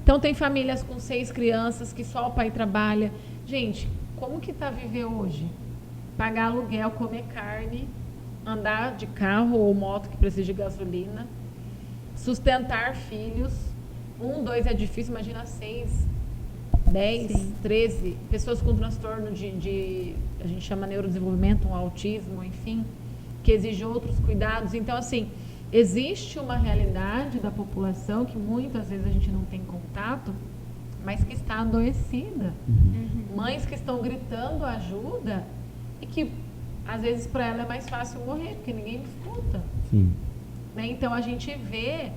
Então tem famílias com 6 crianças que só o pai trabalha. Gente, como que tá viver hoje? Pagar aluguel, comer carne, andar de carro ou moto que precisa de gasolina, sustentar filhos. 1, 2 é difícil, imagina 6, 10, Sim. 13. Pessoas com transtorno de a gente chama neurodesenvolvimento, um autismo, enfim, que exige outros cuidados. Então, assim, existe uma realidade da população que muitas vezes a gente não tem contato, mas que está adoecida. Mães que estão gritando ajuda e que, às vezes, para ela é mais fácil morrer, porque ninguém me escuta. Sim. Né? Então, a gente vê,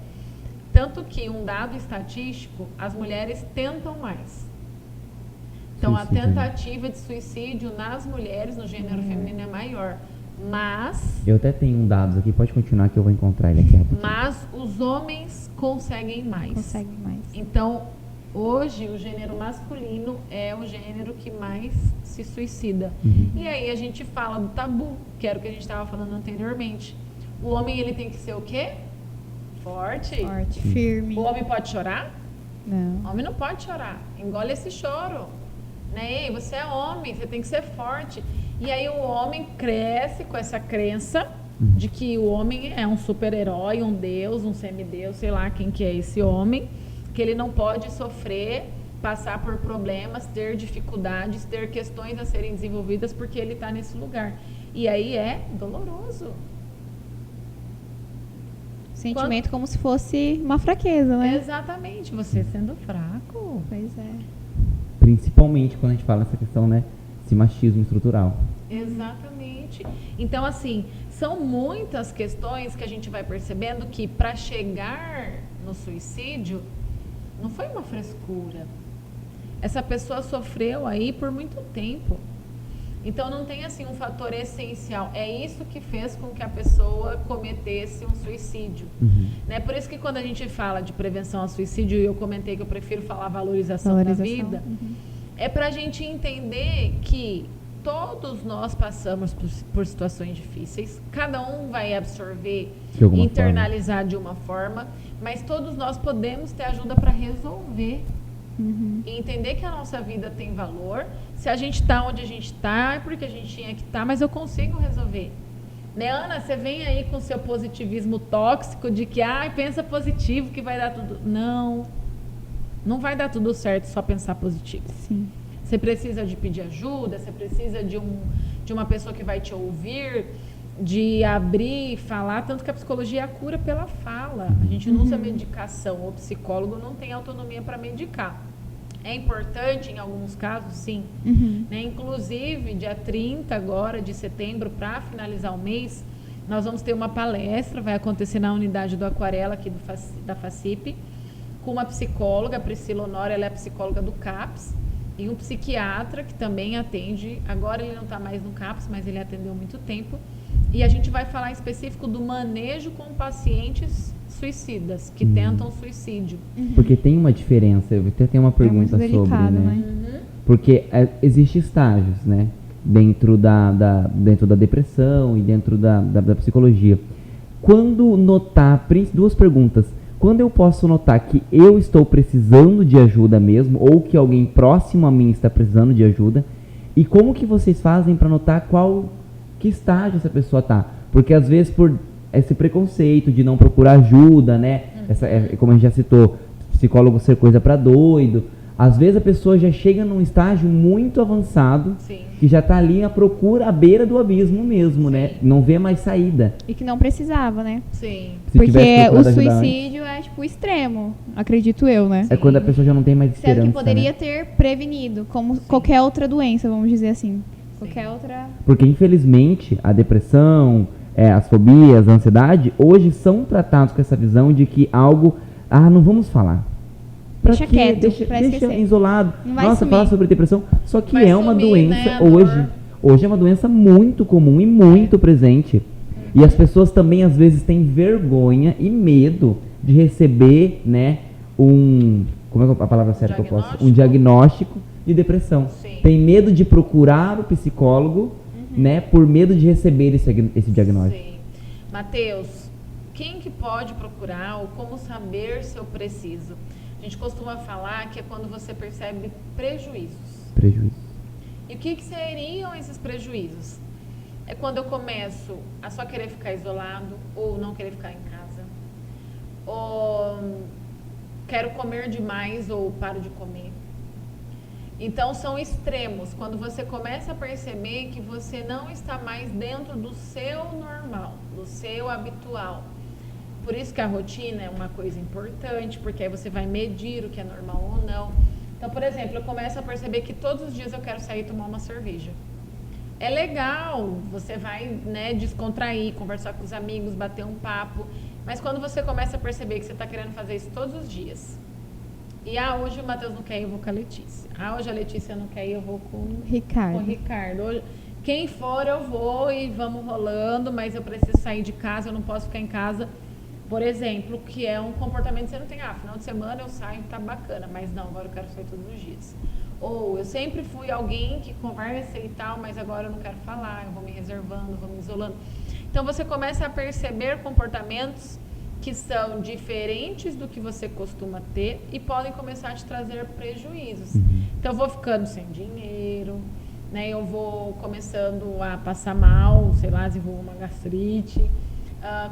tanto que um dado estatístico, as mulheres tentam mais. Então, a Suicídio. tentativa de suicídio nas mulheres, no gênero feminino, é maior. Mas Eu até tenho um dados aqui, pode continuar que eu vou encontrar ele aqui rapidinho. Mas os homens conseguem mais. Consegue mais. Então, hoje, o gênero masculino é o gênero que mais se suicida. E aí a gente fala do tabu, que era o que a gente estava falando anteriormente. O homem, ele tem que ser o quê? Forte. Forte, firme. O homem pode chorar? Não. O homem não pode chorar. Engole esse choro. Né? Ei, você é homem, você tem que ser forte. E aí o homem cresce com essa crença de que o homem é um super-herói, um deus, um semideus, sei lá quem que é esse homem, que ele não pode sofrer, passar por problemas, ter dificuldades, ter questões a serem desenvolvidas porque ele está nesse lugar. E aí é doloroso. Sentimento como se fosse uma fraqueza, né? Exatamente, você sendo fraco. Pois é. Principalmente quando a gente fala essa questão, né? Esse machismo estrutural. Exatamente. Então, assim, são muitas questões que a gente vai percebendo que para chegar no suicídio não foi uma frescura. Essa pessoa sofreu aí por muito tempo. Então não tem assim um fator essencial. É isso que fez com que a pessoa cometesse um suicídio. Né? Por isso que quando a gente fala de prevenção ao suicídio, e eu comentei que eu prefiro falar valorização da vida, é para a gente entender que todos nós passamos por situações difíceis, cada um vai absorver, internalizar de uma forma, mas todos nós podemos ter ajuda para resolver. E entender que a nossa vida tem valor. Se a gente está onde a gente está, é porque a gente tinha que estar, mas eu consigo resolver. Né, Ana, você vem aí com seu positivismo tóxico de que, pensa positivo que vai dar tudo. Não vai dar tudo certo só pensar positivo. Sim. Você precisa de pedir ajuda, você precisa de uma pessoa que vai te ouvir, de abrir e falar, tanto que a psicologia é a cura pela fala. A gente não usa medicação, o psicólogo não tem autonomia para medicar. É importante em alguns casos, sim. Né? Inclusive, dia 30 agora de setembro, para finalizar o mês, nós vamos ter uma palestra, vai acontecer na unidade do Aquarela aqui da FACIP, com uma psicóloga, a Priscila Honório, ela é psicóloga do CAPS, e um psiquiatra que também atende, agora ele não está mais no CAPS, mas ele atendeu há muito tempo. E a gente vai falar em específico do manejo com pacientes suicidas, que tentam suicídio. Porque tem uma diferença, eu até tenho uma pergunta muito delicado, sobre, né? né? Porque existem estágios, né? Dentro da depressão e dentro da psicologia. Quando notar, duas perguntas. Quando eu posso notar que eu estou precisando de ajuda mesmo, ou que alguém próximo a mim está precisando de ajuda, e como que vocês fazem para notar que estágio essa pessoa está? Porque às vezes por esse preconceito de não procurar ajuda, né? Como a gente já citou, psicólogo ser coisa para doido. Às vezes a pessoa já chega num estágio muito avançado, Sim. que já está ali à procura, à beira do abismo mesmo, né? Não vê mais saída. E que não precisava, né? Sim. Se Porque tivesse o procurado ajudar antes. suicídio é tipo o extremo, acredito eu, né? É quando a pessoa já não tem mais Sendo esperança, que poderia né? ter prevenido, como qualquer outra doença, vamos dizer assim. Qualquer outra. Porque infelizmente a depressão, as fobias, a ansiedade, hoje são tratados com essa visão de que algo, não vamos falar. Pra Deixa quê? quieto, deixa pra esquecer. isolado. Não vai Nossa, sumir. falar sobre depressão, só que Vai é uma sumir, doença né, a hoje. dor. Hoje é uma doença muito comum e muito presente. E as pessoas também às vezes têm vergonha e medo de receber, né, como é a palavra certa que eu posso? Um diagnóstico de depressão. Sim. Tem medo de procurar o psicólogo, né, por medo de receber esse diagnóstico. Sim. Matheus, quem que pode procurar ou como saber se eu preciso? A gente costuma falar que é quando você percebe prejuízos. Prejuízo. E o que seriam esses prejuízos? É quando eu começo a só querer ficar isolado ou não querer ficar em casa. Ou quero comer demais ou paro de comer. Então são extremos, quando você começa a perceber que você não está mais dentro do seu normal, do seu habitual. Por isso que a rotina é uma coisa importante, porque aí você vai medir o que é normal ou não. Então, por exemplo, eu começo a perceber que todos os dias eu quero sair e tomar uma cerveja. É legal, você vai, né, descontrair, conversar com os amigos, bater um papo, mas quando você começa a perceber que você está querendo fazer isso todos os dias, e hoje o Matheus não quer ir, eu vou com a Letícia. Hoje a Letícia não quer ir, eu vou com o Ricardo. Hoje, quem for eu vou e vamos rolando, mas eu preciso sair de casa, eu não posso ficar em casa. Por exemplo, que é um comportamento que você não tem. Final de semana eu saio, tá bacana, mas não, agora eu quero sair todos os dias. Ou eu sempre fui alguém que conversa e tal, mas agora eu não quero falar, eu vou me reservando, vou me isolando. Então você começa a perceber comportamentos que são diferentes do que você costuma ter e podem começar a te trazer prejuízos. Então eu vou ficando sem dinheiro, né? Eu vou começando a passar mal, sei lá, desenvolvo uma gastrite,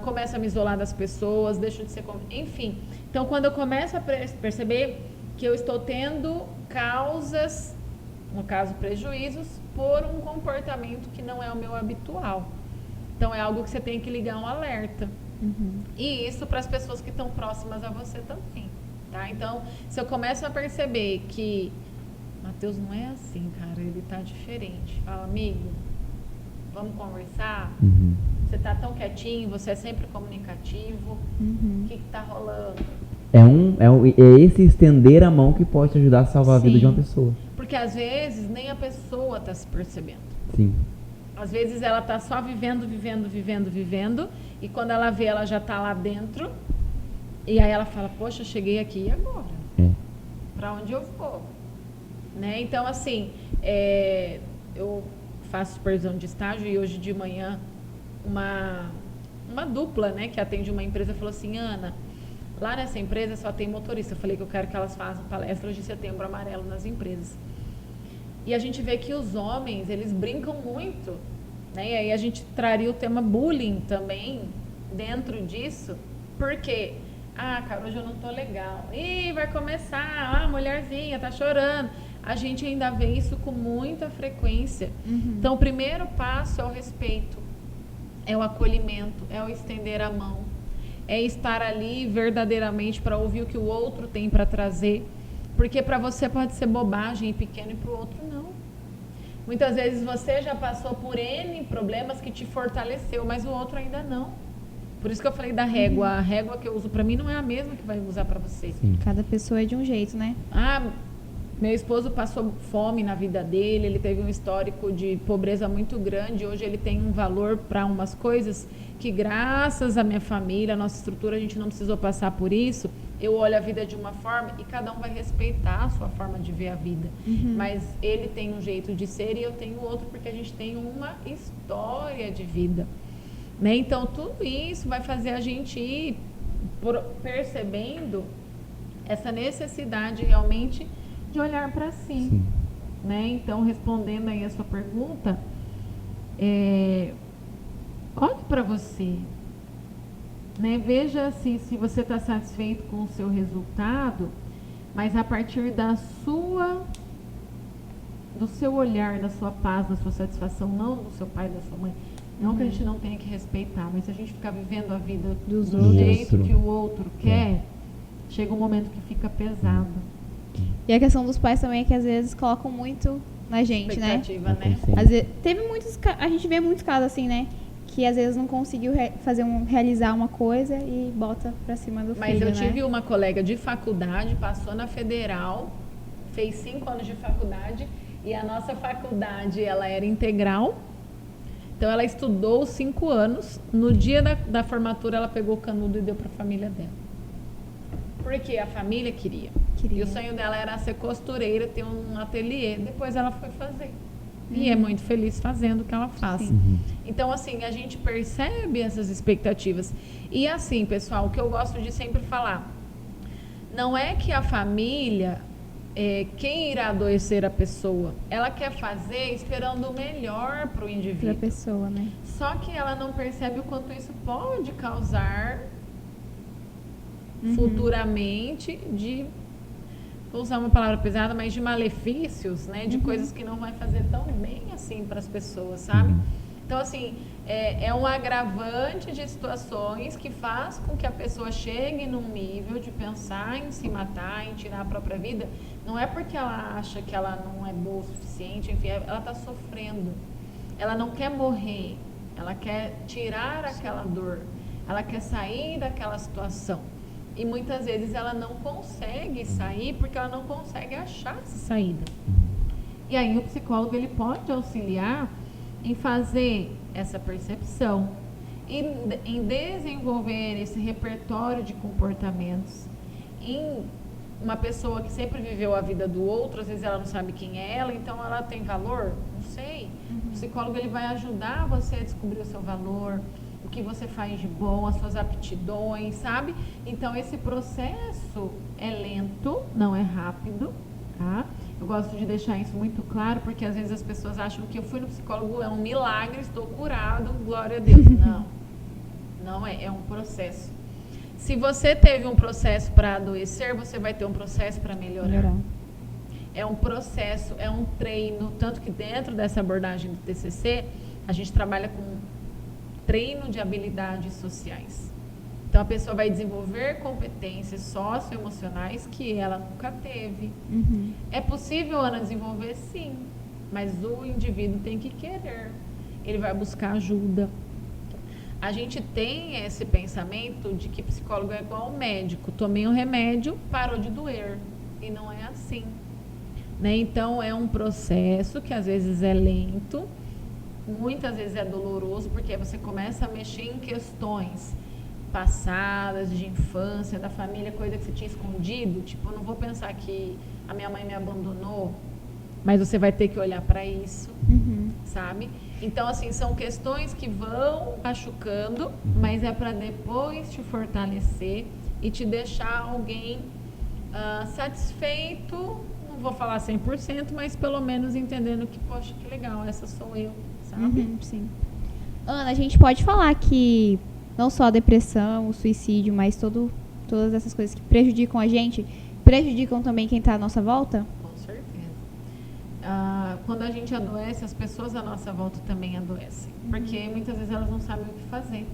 começo a me isolar das pessoas, deixo de ser... Enfim, então quando eu começo a perceber que eu estou tendo causas, no caso prejuízos, por um comportamento que não é o meu habitual. Então é algo que você tem que ligar um alerta. E isso para as pessoas que estão próximas a você também, tá? Então, se eu começo a perceber que Matheus não é assim, cara, ele tá diferente. Fala, amigo, vamos conversar? Você tá tão quietinho, você é sempre comunicativo. O que tá rolando? É esse estender a mão que pode te ajudar a salvar a vida de uma pessoa. Porque às vezes nem a pessoa tá se percebendo. Sim. Às vezes ela tá só vivendo, e quando ela vê, ela já tá lá dentro, e aí ela fala, poxa, cheguei aqui, e agora? Pra onde eu vou? Né? Então, assim, eu faço supervisão de estágio, e hoje de manhã uma dupla, né, que atende uma empresa, falou assim, Ana, lá nessa empresa só tem motorista. Eu falei que eu quero que elas façam palestras de Setembro Amarelo nas empresas. E a gente vê que os homens, eles brincam muito, né? E aí a gente traria o tema bullying também dentro disso. Por quê? Cara, hoje eu não tô legal. Ih, vai começar, mulherzinha, tá chorando. A gente ainda vê isso com muita frequência. Então, o primeiro passo é o respeito, é o acolhimento, é o estender a mão, é estar ali verdadeiramente para ouvir o que o outro tem para trazer. Porque para você pode ser bobagem e pequeno e para o outro não. Muitas vezes você já passou por N problemas que te fortaleceu, mas o outro ainda não. Por isso que eu falei da régua. A régua que eu uso para mim não é a mesma que vai usar para você. Cada pessoa é de um jeito, né? Meu esposo passou fome na vida dele, ele teve um histórico de pobreza muito grande, hoje ele tem um valor para umas coisas que graças à minha família, à nossa estrutura, a gente não precisou passar por isso. Eu olho a vida de uma forma e cada um vai respeitar a sua forma de ver a vida. Mas ele tem um jeito de ser e eu tenho outro, porque a gente tem uma história de vida. Né? Então, tudo isso vai fazer a gente ir percebendo essa necessidade realmente de olhar para si. Né? Então, respondendo aí a sua pergunta, olhe para você. Né? Veja assim, se você está satisfeito com o seu resultado, mas a partir do seu olhar, da sua paz, da sua satisfação, não do seu pai, da sua mãe. Não que a gente não tenha que respeitar, mas se a gente ficar vivendo a vida do jeito que o outro quer, chega um momento que fica pesado. E a questão dos pais também é que às vezes colocam muito na gente, né? Expectativa, né? Às vezes, a gente vê muitos casos assim, né? Que às vezes não conseguiu realizar uma coisa e bota pra cima do filho, Mas eu né? tive uma colega de faculdade, passou na federal, fez 5 anos de faculdade, e a nossa faculdade, ela era integral. Então ela estudou 5 anos, no dia da formatura ela pegou o canudo e deu pra família dela. Porque a família queria. E o sonho dela era ser costureira, ter um ateliê. Depois ela foi fazer. E é muito feliz fazendo o que ela faz. Então, assim, a gente percebe essas expectativas. E assim, pessoal, o que eu gosto de sempre falar, não é que a família, quem irá adoecer a pessoa, ela quer fazer esperando o melhor para o indivíduo. Pra pessoa, né? Só que ela não percebe o quanto isso pode causar futuramente vou usar uma palavra pesada, mas de malefícios, né? De coisas que não vai fazer tão bem assim para as pessoas, sabe? Então, assim, é um agravante de situações que faz com que a pessoa chegue num nível de pensar em se matar, em tirar a própria vida. Não é porque ela acha que ela não é boa o suficiente, enfim, ela está sofrendo. Ela não quer morrer, ela quer tirar aquela dor, ela quer sair daquela situação. E muitas vezes ela não consegue sair porque ela não consegue achar essa saída. E aí o psicólogo ele pode auxiliar em fazer essa percepção, em desenvolver esse repertório de comportamentos. Em uma pessoa que sempre viveu a vida do outro, às vezes ela não sabe quem é ela, então ela tem valor? Não sei. O psicólogo ele vai ajudar você a descobrir o seu valor, o que você faz de bom, as suas aptidões, sabe? Então, esse processo é lento, não é rápido, tá? Eu gosto de deixar isso muito claro, porque às vezes as pessoas acham que eu fui no psicólogo, é um milagre, estou curado, glória a Deus. Não, não é um processo. Se você teve um processo para adoecer, você vai ter um processo para melhorar. É um processo, é um treino, tanto que dentro dessa abordagem do TCC, a gente trabalha com treino de habilidades sociais. Então, a pessoa vai desenvolver competências socioemocionais que ela nunca teve. É possível, Ana, desenvolver? Sim, mas o indivíduo tem que querer. Ele vai buscar ajuda. A gente tem esse pensamento de que psicólogo é igual ao médico. Tomei um remédio, parou de doer. E não é assim. Né? Então, é um processo que às vezes é lento, muitas vezes é doloroso, porque você começa a mexer em questões passadas, de infância, da família, coisa que você tinha escondido. Tipo, eu não vou pensar que a minha mãe me abandonou, mas você vai ter que olhar para isso, sabe? Então, assim, são questões que vão machucando, mas é para depois te fortalecer e te deixar alguém satisfeito, não vou falar 100%, mas pelo menos entendendo que, poxa, que legal, essa sou eu, sabe? Sim. Ana, a gente pode falar que não só a depressão, o suicídio, mas todas essas coisas que prejudicam a gente, prejudicam também quem está à nossa volta? Com certeza. Quando a gente adoece, as pessoas à nossa volta também adoecem. Porque muitas vezes elas não sabem o que fazer.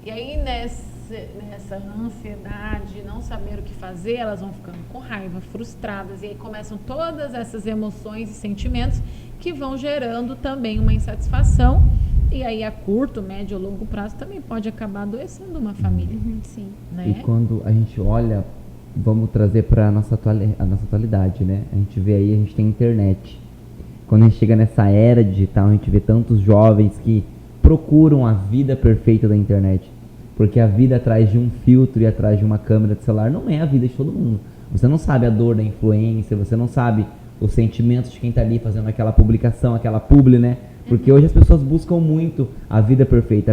E aí, nessa ansiedade, não saber o que fazer, elas vão ficando com raiva, frustradas. E aí começam todas essas emoções e sentimentos que vão gerando também uma insatisfação. E aí, a curto, médio ou longo prazo, também pode acabar adoecendo uma família. Sim. Né? E quando a gente olha, vamos trazer para a nossa atualidade, né? A gente vê aí, a gente tem internet. Quando a gente chega nessa era digital, a gente vê tantos jovens que procuram a vida perfeita da internet. Porque a vida atrás de um filtro e atrás de uma câmera de celular não é a vida de todo mundo. Você não sabe a dor da influência, você não sabe os sentimentos de quem está ali fazendo aquela publicação, aquela publi, né? Porque hoje as pessoas buscam muito a vida perfeita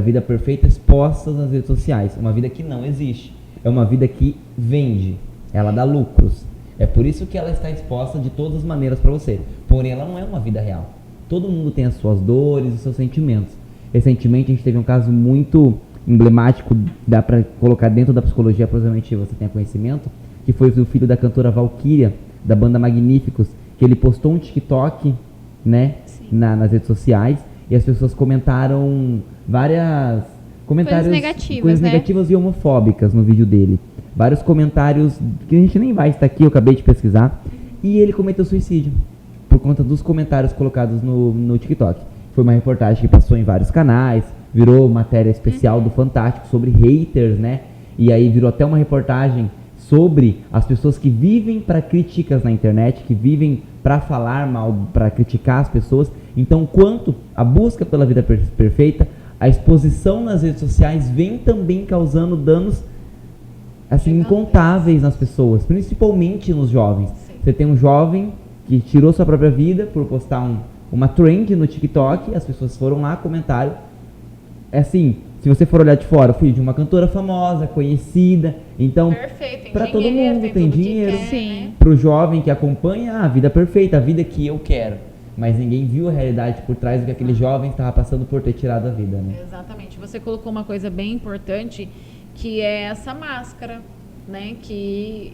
exposta nas redes sociais. Uma vida que não existe. É uma vida que vende, ela dá lucros. É por isso que ela está exposta de todas as maneiras para você. Porém, ela não é uma vida real. Todo mundo tem as suas dores, os seus sentimentos. Recentemente, a gente teve um caso muito emblemático, dá para colocar dentro da psicologia, provavelmente você tenha conhecimento, que foi o filho da cantora Valkyria, da banda Magníficos, que ele postou um TikTok, né, nas redes sociais, e as pessoas comentaram coisas negativas e homofóbicas no vídeo dele. Vários comentários que a gente nem vai estar aqui, eu acabei de pesquisar, e ele cometeu suicídio por conta dos comentários colocados no TikTok. Foi uma reportagem que passou em vários canais, virou matéria especial do Fantástico sobre haters, né? E aí virou até uma reportagem sobre as pessoas que vivem para críticas na internet, que vivem para falar mal, para criticar as pessoas. Então, quanto a busca pela vida perfeita, a exposição nas redes sociais vem também causando danos assim incontáveis nas pessoas, principalmente nos jovens. Você tem um jovem que tirou sua própria vida por postar uma trend no TikTok, as pessoas foram lá, comentaram. É assim, se você for olhar de fora, filho de uma cantora famosa, conhecida, então para todo mundo tem dinheiro, para o jovem que acompanha a vida perfeita, a vida que eu quero, mas ninguém viu a realidade por trás do que aquele jovem estava passando por ter tirado a vida, né? Exatamente. Você colocou uma coisa bem importante, que é essa máscara, né, que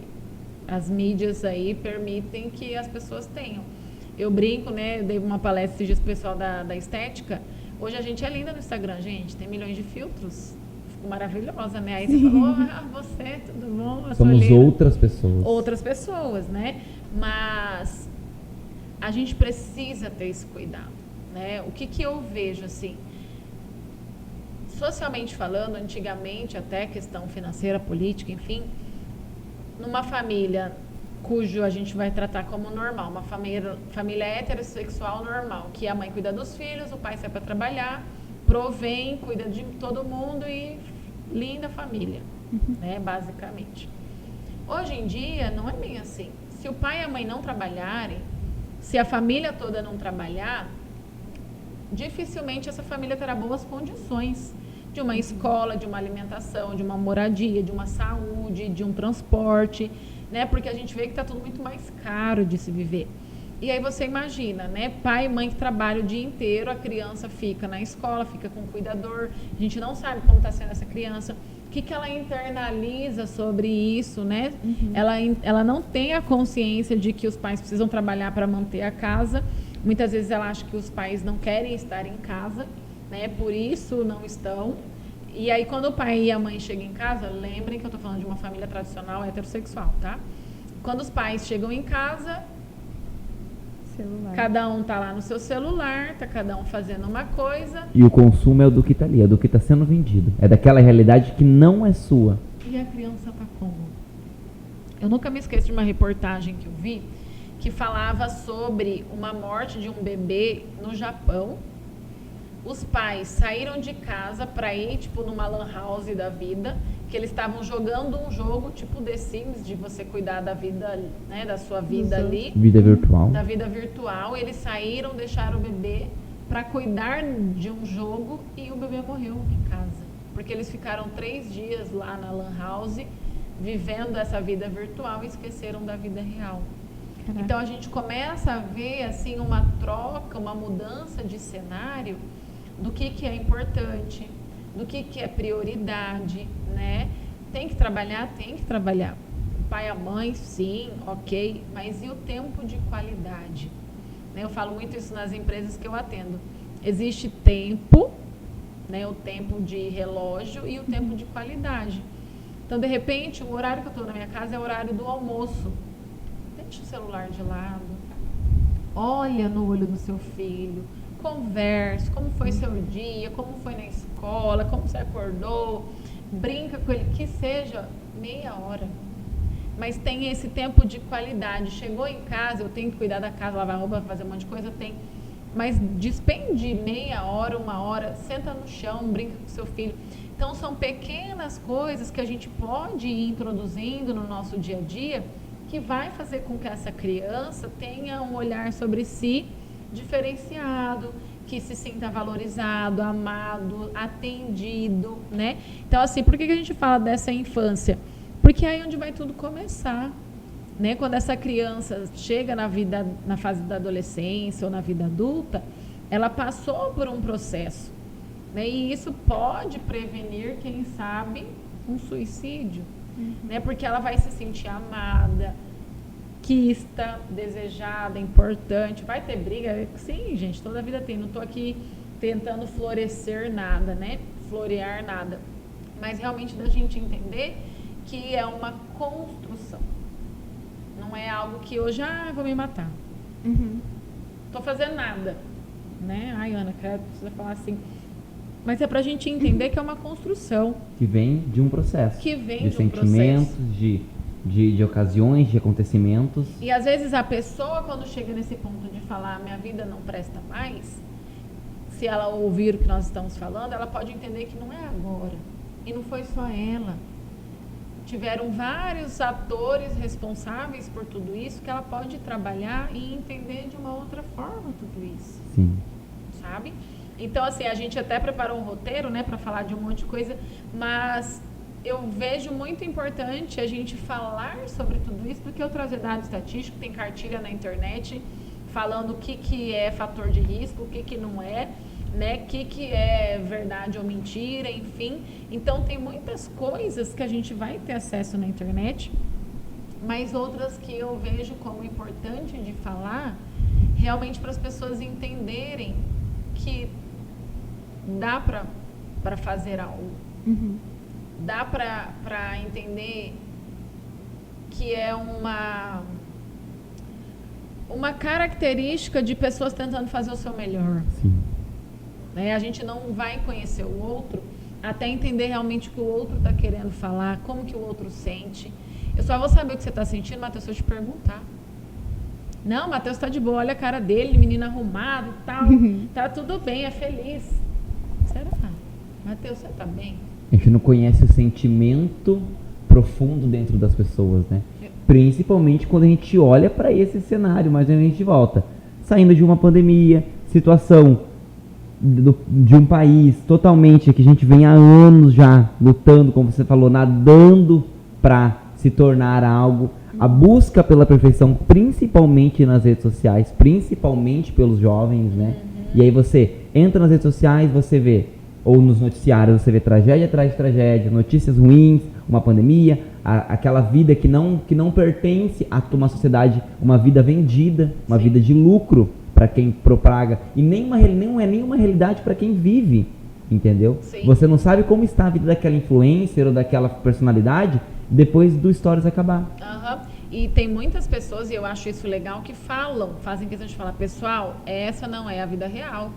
as mídias aí permitem que as pessoas tenham. Eu brinco, né, eu dei uma palestra esses dias pro pessoal da estética. Hoje a gente é linda no Instagram, gente, tem milhões de filtros. Fico maravilhosa, né? Aí você falou, você, tudo bom? Somos outras pessoas. Outras pessoas, né? Mas a gente precisa ter esse cuidado, né? O que eu vejo, assim, socialmente falando, antigamente, até questão financeira, política, enfim, numa família cujo a gente vai tratar como normal, uma família heterossexual normal, que a mãe cuida dos filhos, o pai sai para trabalhar, provém, cuida de todo mundo e linda família, né, basicamente. Hoje em dia não é bem assim. Se o pai e a mãe não trabalharem, se a família toda não trabalhar, dificilmente essa família terá boas condições de uma escola, de uma alimentação, de uma moradia, de uma saúde, de um transporte, né? Porque a gente vê que está tudo muito mais caro de se viver. E aí você imagina, né? Pai e mãe que trabalham o dia inteiro, a criança fica na escola, fica com o cuidador, a gente não sabe como está sendo essa criança, o que ela internaliza sobre isso, né? Ela não tem a consciência de que os pais precisam trabalhar para manter a casa. Muitas vezes ela acha que os pais não querem estar em casa, né? Por isso não estão. E aí, quando o pai e a mãe chegam em casa, lembrem que eu estou falando de uma família tradicional heterossexual, tá? Quando os pais chegam em casa, cada um tá lá no seu celular, tá cada um fazendo uma coisa. E o consumo é o do que tá ali, é do que tá sendo vendido. É daquela realidade que não é sua. E a criança tá como? Eu nunca me esqueço de uma reportagem que eu vi, que falava sobre uma morte de um bebê no Japão. Os pais saíram de casa para ir, tipo, numa lan house da vida, que eles estavam jogando um jogo tipo The Sims, de você cuidar da vida, né, da sua vida ali. Vida virtual. Da vida virtual. Eles saíram, deixaram o bebê para cuidar de um jogo e o bebê morreu em casa. Porque eles ficaram 3 dias lá na lan house, vivendo essa vida virtual e esqueceram da vida real. Caraca. Então a gente começa a ver, assim, uma troca, uma mudança de cenário do que é importante, do que é prioridade, né? Tem que trabalhar? Tem que trabalhar. O pai e a mãe, sim, ok, mas e o tempo de qualidade? Né? Eu falo muito isso nas empresas que eu atendo. Existe tempo, né? O tempo de relógio e o tempo de qualidade. Então, de repente, o horário que eu estou na minha casa é o horário do almoço. Deixa o celular de lado, olha no olho do seu filho, converse, como foi seu dia, como foi na escola, como você acordou, brinca com ele, que seja meia hora, mas tem esse tempo de qualidade. Chegou em casa, eu tenho que cuidar da casa, lavar roupa, fazer um monte de coisa, tem, mas despende meia hora, 1 hora, senta no chão, brinca com seu filho. Então são pequenas coisas que a gente pode ir introduzindo no nosso dia a dia, que vai fazer com que essa criança tenha um olhar sobre si diferenciado, que se sinta valorizado, amado, atendido, né? Então, assim, por que a gente fala dessa infância? Porque é aí onde vai tudo começar, né? Quando essa criança chega na fase da adolescência ou na vida adulta, ela passou por um processo, né? E isso pode prevenir, quem sabe, um suicídio, né? Porque ela vai se sentir amada, quista, desejada, importante. Vai ter briga? Sim, gente, toda a vida tem. Não estou aqui tentando florescer nada, né? Florear nada. Mas realmente da gente entender que é uma construção. Não é algo que hoje, vou me matar. Tô fazendo nada, né? Ai, Ana, precisa falar assim. Mas é pra gente entender que é uma construção. Que vem de um processo. Que vem de de um sentimentos, processo. de ocasiões, de acontecimentos. E às vezes a pessoa, quando chega nesse ponto de falar minha vida não presta mais, se ela ouvir o que nós estamos falando, ela pode entender que não é agora. E não foi só ela. Tiveram vários atores responsáveis por tudo isso que ela pode trabalhar e entender de uma outra forma tudo isso. Sim. Sabe? Então, assim, a gente até preparou um roteiro, né, para falar de um monte de coisa, mas eu vejo muito importante a gente falar sobre tudo isso do que eu trazer dado estatístico, tem cartilha na internet falando o que é fator de risco, o que não é, né, o que é verdade ou mentira, enfim. Então, tem muitas coisas que a gente vai ter acesso na internet, mas outras que eu vejo como importante de falar, realmente para as pessoas entenderem que dá para fazer algo. Dá para entender que é uma característica de pessoas tentando fazer o seu melhor. Sim. Né? A gente não vai conhecer o outro até entender realmente o que o outro está querendo falar, como que o outro sente. Eu só vou saber o que você está sentindo, Matheus, se eu te perguntar. Não, Matheus está de boa, olha a cara dele, menino arrumado e tal. Tá tudo bem, é feliz. Será? Matheus, você tá bem? A gente não conhece o sentimento profundo dentro das pessoas, né? Principalmente quando a gente olha para esse cenário, mas a gente volta. Saindo de uma pandemia, situação de um país totalmente que a gente vem há anos já lutando, como você falou, nadando para se tornar algo. A busca pela perfeição, principalmente nas redes sociais, principalmente pelos jovens, né? E aí você entra nas redes sociais, você vê, ou nos noticiários, você vê tragédia atrás de tragédia, notícias ruins, uma pandemia, aquela vida que não pertence a uma sociedade, uma vida vendida, uma vida de lucro para quem propaga, e não é nenhuma realidade para quem vive, entendeu? Sim. Você não sabe como está a vida daquela influencer ou daquela personalidade depois do Stories acabar. E tem muitas pessoas, e eu acho isso legal, que fazem questão de falar, pessoal, essa não é a vida real.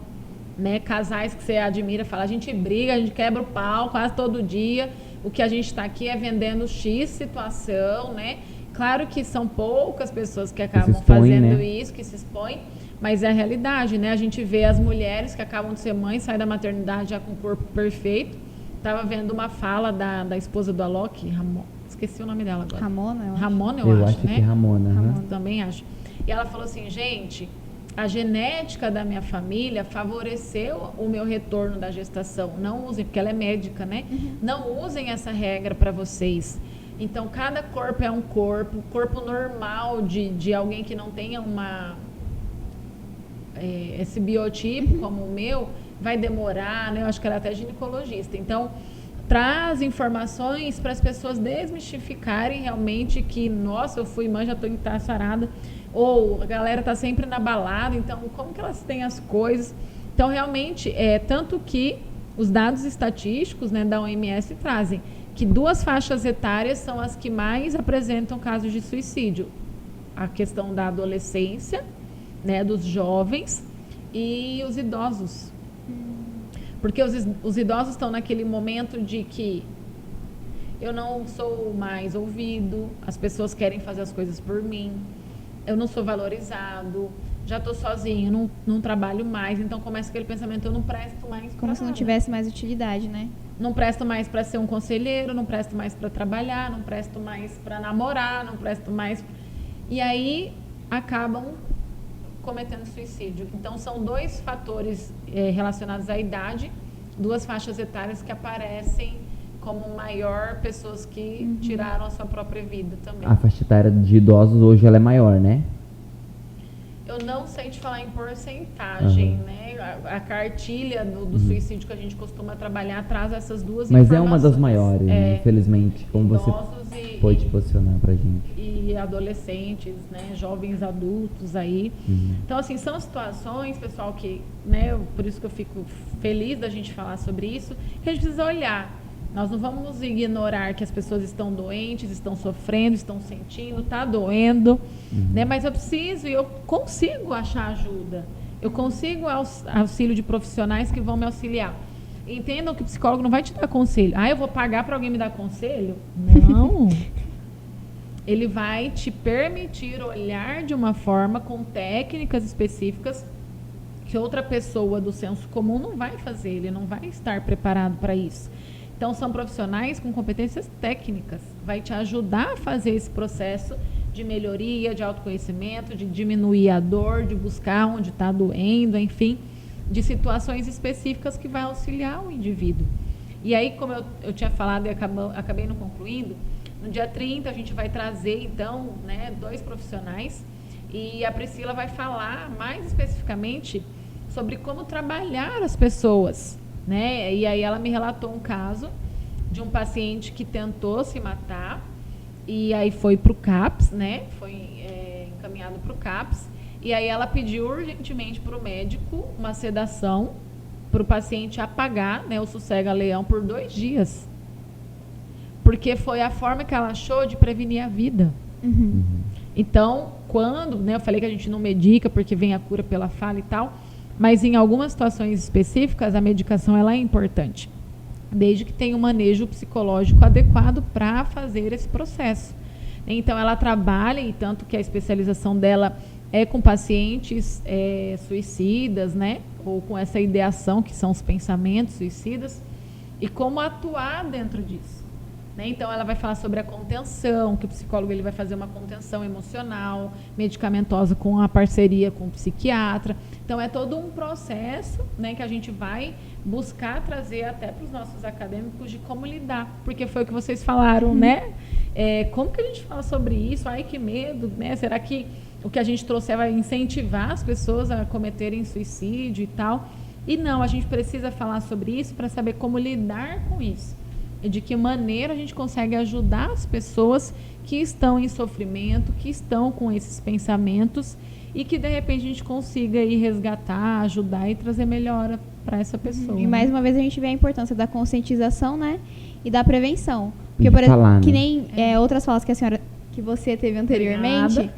Né? Casais que você admira, fala, a gente briga, a gente quebra o pau quase todo dia, o que a gente está aqui é vendendo X situação, né? Claro que são poucas pessoas que acabam fazendo isso, que se expõem, mas é a realidade, né? A gente vê as mulheres que acabam de ser mães, saem da maternidade já com o corpo perfeito. Estava vendo uma fala da esposa do Alok, esqueci o nome dela agora. Ramona, eu acho, que né? é Ramona. Também acho. E ela falou assim, gente, a genética da minha família favoreceu o meu retorno da gestação. Não usem, porque ela é médica, né? Não usem essa regra para vocês. Então, cada corpo é um corpo normal de alguém que não tenha esse biotipo como o meu, vai demorar, né? Eu acho que ela é até ginecologista. Então, traz informações para as pessoas desmistificarem realmente que, nossa, eu fui mãe, já estou entaçarada, ou a galera está sempre na balada, então como que elas têm as coisas? Então, realmente, tanto que os dados estatísticos, né, da OMS trazem que 2 faixas etárias são as que mais apresentam casos de suicídio. A questão da adolescência, né, dos jovens e os idosos. Porque os idosos estão naquele momento de que eu não sou mais ouvido, as pessoas querem fazer as coisas por mim, eu não sou valorizado, já estou sozinho, não trabalho mais, então começa aquele pensamento, eu não presto mais para Como se não tivesse mais utilidade, né? Não presto mais para ser um conselheiro, não presto mais para trabalhar, não presto mais para namorar, não presto mais... E aí acabam cometendo suicídio. Então, são 2 fatores relacionados à idade, 2 faixas etárias que aparecem como maior pessoas que tiraram a sua própria vida também. A faixa etária de idosos hoje ela é maior, né? Eu não sei te falar em porcentagem, né? A cartilha do suicídio que a gente costuma trabalhar traz essas 2 Mas informações. é uma das maiores, né? Infelizmente. Como idosos você pode posicionar pra gente. E adolescentes, né, jovens adultos aí. Então, assim, são situações, pessoal, que, né, por isso que eu fico feliz da gente falar sobre isso, que a gente precisa olhar. Nós não vamos ignorar que as pessoas estão doentes, estão sofrendo, estão sentindo, está doendo, né? Mas eu preciso e eu consigo achar ajuda. Eu consigo auxílio de profissionais que vão me auxiliar. Entendam que o psicólogo não vai te dar conselho. Ah, eu vou pagar para alguém me dar conselho? Não. Ele vai te permitir olhar de uma forma com técnicas específicas que outra pessoa do senso comum não vai fazer. Ele não vai estar preparado para isso. Então, são profissionais com competências técnicas. Vai te ajudar a fazer esse processo de melhoria, de autoconhecimento, de diminuir a dor, de buscar onde está doendo, enfim, de situações específicas que vai auxiliar o indivíduo. E aí, como eu tinha falado e acabei não concluindo, no dia 30 a gente vai trazer, então, né, 2 profissionais e a Priscila vai falar mais especificamente sobre como trabalhar as pessoas, né? E aí ela me relatou um caso de um paciente que tentou se matar e aí foi para o CAPS, né? Foi encaminhado para o CAPS e aí ela pediu urgentemente para o médico uma sedação para o paciente apagar, né, o sossega-leão por 2 dias, porque foi a forma que ela achou de prevenir a vida. Então, quando, né, eu falei que a gente não medica porque vem a cura pela fala e tal, mas em algumas situações específicas a medicação ela é importante, desde que tenha um manejo psicológico adequado para fazer esse processo. Então ela trabalha, e tanto que a especialização dela é com pacientes suicidas, né, ou com essa ideação que são os pensamentos suicidas, e como atuar dentro disso. Né? Então, ela vai falar sobre a contenção, que o psicólogo ele vai fazer uma contenção emocional, medicamentosa com a parceria com o psiquiatra. Então, é todo um processo, né, que a gente vai buscar trazer até para os nossos acadêmicos de como lidar. Porque foi o que vocês falaram, né? Como que a gente fala sobre isso? Ai, que medo, né? Será que o que a gente trouxer vai incentivar as pessoas a cometerem suicídio e tal? E não, a gente precisa falar sobre isso para saber como lidar com isso. E de que maneira a gente consegue ajudar as pessoas que estão em sofrimento, que estão com esses pensamentos e que de repente a gente consiga ir resgatar, ajudar e trazer melhora para essa pessoa. E mais uma vez a gente vê a importância da conscientização, né? E da prevenção. Porque, que nem outras falas que a senhora, que você teve anteriormente,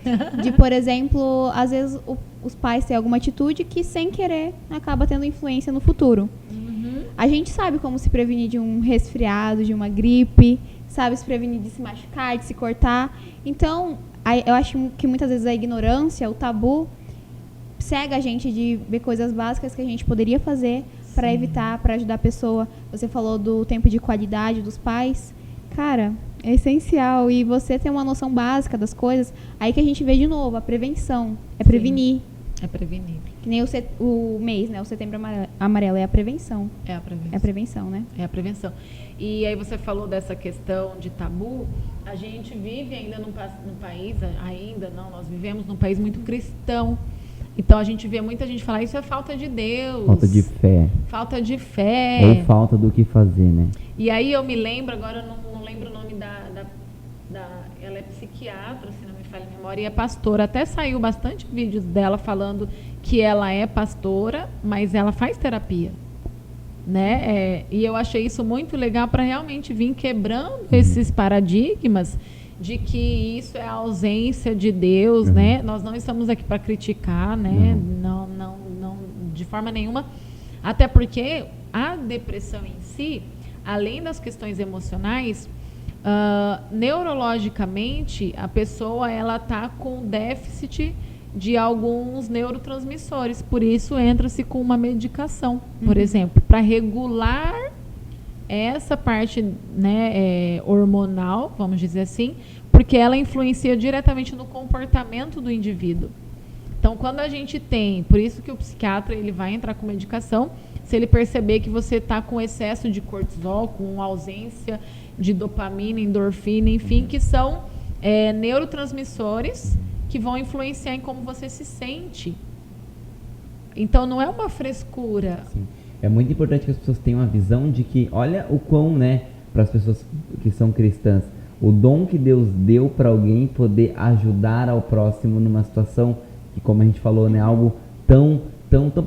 de, por exemplo, às vezes os pais têm alguma atitude que sem querer acaba tendo influência no futuro. A gente sabe como se prevenir de um resfriado, de uma gripe, sabe se prevenir de se machucar, de se cortar. Então, eu acho que muitas vezes a ignorância, o tabu, cega a gente de ver coisas básicas que a gente poderia fazer para evitar, para ajudar a pessoa. Você falou do tempo de qualidade dos pais. Cara, é essencial. E você ter uma noção básica das coisas, aí que a gente vê de novo, a prevenção. É prevenir. É prevenir. Que nem o mês, né? O Setembro Amarelo é a prevenção. É a prevenção. É a prevenção, né? É a prevenção. E aí você falou dessa questão de tabu. A gente vive ainda num país, nós vivemos num país muito cristão. Então a gente vê muita gente falar, isso é falta de Deus. Falta de fé. Falta de fé. Ou falta do que fazer, né? E aí eu me lembro, agora eu não lembro o nome ela é psiquiatra, se não me falha a memória, e é pastora. Até saiu bastante vídeos dela falando que ela é pastora, mas ela faz terapia, né? E eu achei isso muito legal para realmente vir quebrando esses paradigmas de que isso é a ausência de Deus, né? Nós não estamos aqui para criticar, né? Não, de forma nenhuma. Até porque a depressão em si, além das questões emocionais, neurologicamente a pessoa ela está com déficit de alguns neurotransmissores, por isso entra-se com uma medicação, por exemplo, para regular essa parte, né, hormonal, vamos dizer assim, porque ela influencia diretamente no comportamento do indivíduo. Então, quando a gente tem, por isso que o psiquiatra ele vai entrar com medicação, se ele perceber que você está com excesso de cortisol, com ausência de dopamina, endorfina, enfim, que são neurotransmissores que vão influenciar em como você se sente. Então, não é uma frescura. Sim. É muito importante que as pessoas tenham a visão de que, olha o quão, né, para as pessoas que são cristãs, o dom que Deus deu para alguém poder ajudar ao próximo numa situação que, como a gente falou, né, algo tão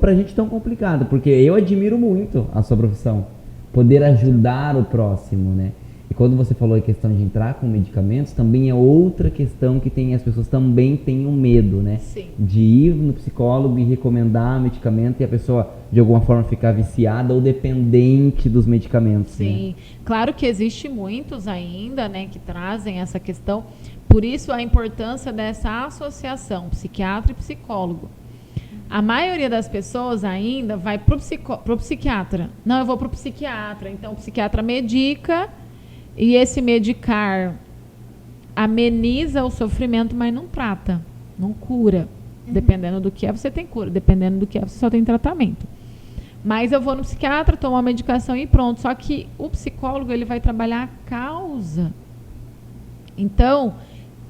pra gente tão complicado, porque eu admiro muito a sua profissão, poder ajudar o próximo, né? E quando você falou a questão de entrar com medicamentos, também é outra questão que as pessoas também têm um medo, né? Sim. De ir no psicólogo e recomendar medicamento e a pessoa, de alguma forma, ficar viciada ou dependente dos medicamentos. Sim, né? Claro que existe muitos ainda, né, que trazem essa questão. Por isso a importância dessa associação, psiquiatra e psicólogo. A maioria das pessoas ainda vai pro psiquiatra. Não, eu vou pro psiquiatra. Então o psiquiatra medica. E esse medicar ameniza o sofrimento, mas não trata, não cura. Dependendo do que é, você tem cura. Dependendo do que é, você só tem tratamento. Mas eu vou no psiquiatra, tomo a medicação e pronto. Só que o psicólogo, ele vai trabalhar a causa. Então,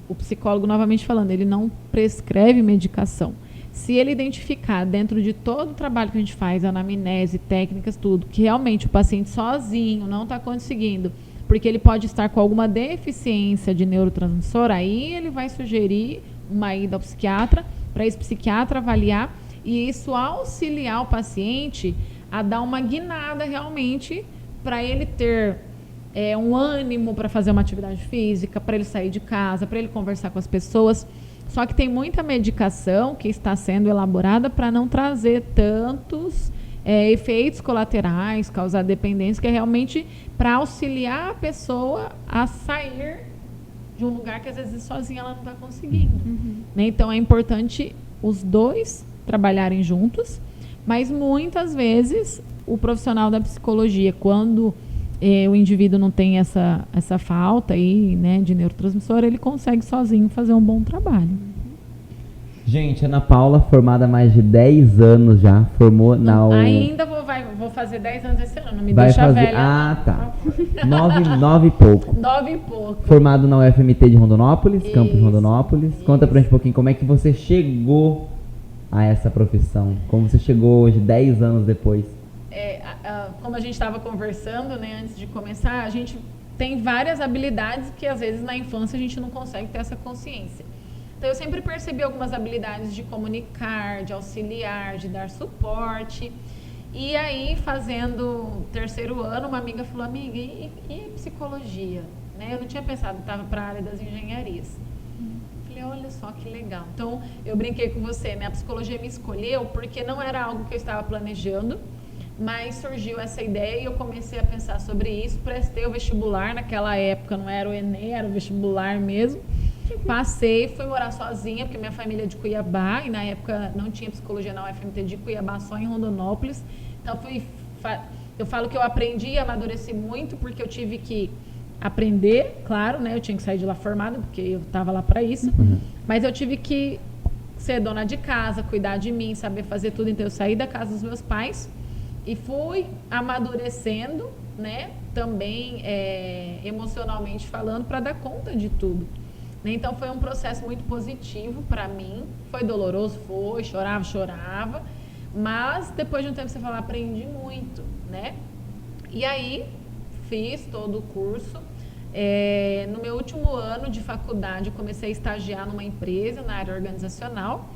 o psicólogo, novamente falando, ele não prescreve medicação. Se ele identificar dentro de todo o trabalho que a gente faz, anamnese, técnicas, tudo, que realmente o paciente sozinho não está conseguindo, porque ele pode estar com alguma deficiência de neurotransmissor, aí ele vai sugerir uma ida ao psiquiatra, para esse psiquiatra avaliar e isso auxiliar o paciente a dar uma guinada realmente para ele ter um ânimo para fazer uma atividade física, para ele sair de casa, para ele conversar com as pessoas. Só que tem muita medicação que está sendo elaborada para não trazer tantos efeitos colaterais, causar dependência, que é realmente para auxiliar a pessoa a sair de um lugar que às vezes sozinha ela não está conseguindo. Né? Então é importante os dois trabalharem juntos, mas muitas vezes o profissional da psicologia, quando o indivíduo não tem essa falta aí, né, de neurotransmissor, ele consegue sozinho fazer um bom trabalho. Gente, Ana Paula, formada há mais de 10 anos já, formou na Ainda vou fazer 10 anos esse ano, não me Vai deixa fazer... velha. Ah, tá. 9 e pouco. 9 e pouco. Formado na UFMT de Rondonópolis, Isso, campus Rondonópolis. isso. Conta pra gente um pouquinho como é que você chegou a essa profissão. Como você chegou hoje, 10 anos depois. Como a gente estava conversando, né, antes de começar, a gente tem várias habilidades que às vezes na infância a gente não consegue ter essa consciência. Então eu sempre percebi algumas habilidades de comunicar, de auxiliar, de dar suporte. E aí, fazendo o 3º ano, uma amiga falou, amiga, e psicologia? Né? Eu não tinha pensado, estava para a área das engenharias. Falei, olha só que legal. Então, eu brinquei com você, né? A psicologia me escolheu porque não era algo que eu estava planejando, mas surgiu essa ideia e eu comecei a pensar sobre isso. Prestei o vestibular, naquela época não era o Enem, era o vestibular mesmo. Passei, fui morar sozinha, porque minha família é de Cuiabá, e na época não tinha psicologia na UFMT de Cuiabá, só em Rondonópolis. Então, eu falo que eu aprendi e amadureci muito, porque eu tive que aprender, claro, né? Eu tinha que sair de lá formada, porque eu estava lá para isso. Mas eu tive que ser dona de casa, cuidar de mim, saber fazer tudo. Então, eu saí da casa dos meus pais e fui amadurecendo, né? Também emocionalmente falando, para dar conta de tudo. Então foi um processo muito positivo para mim, foi doloroso, chorava, mas depois de um tempo você fala, aprendi muito, né? E aí fiz todo o curso, no meu último ano de faculdade eu comecei a estagiar numa empresa na área organizacional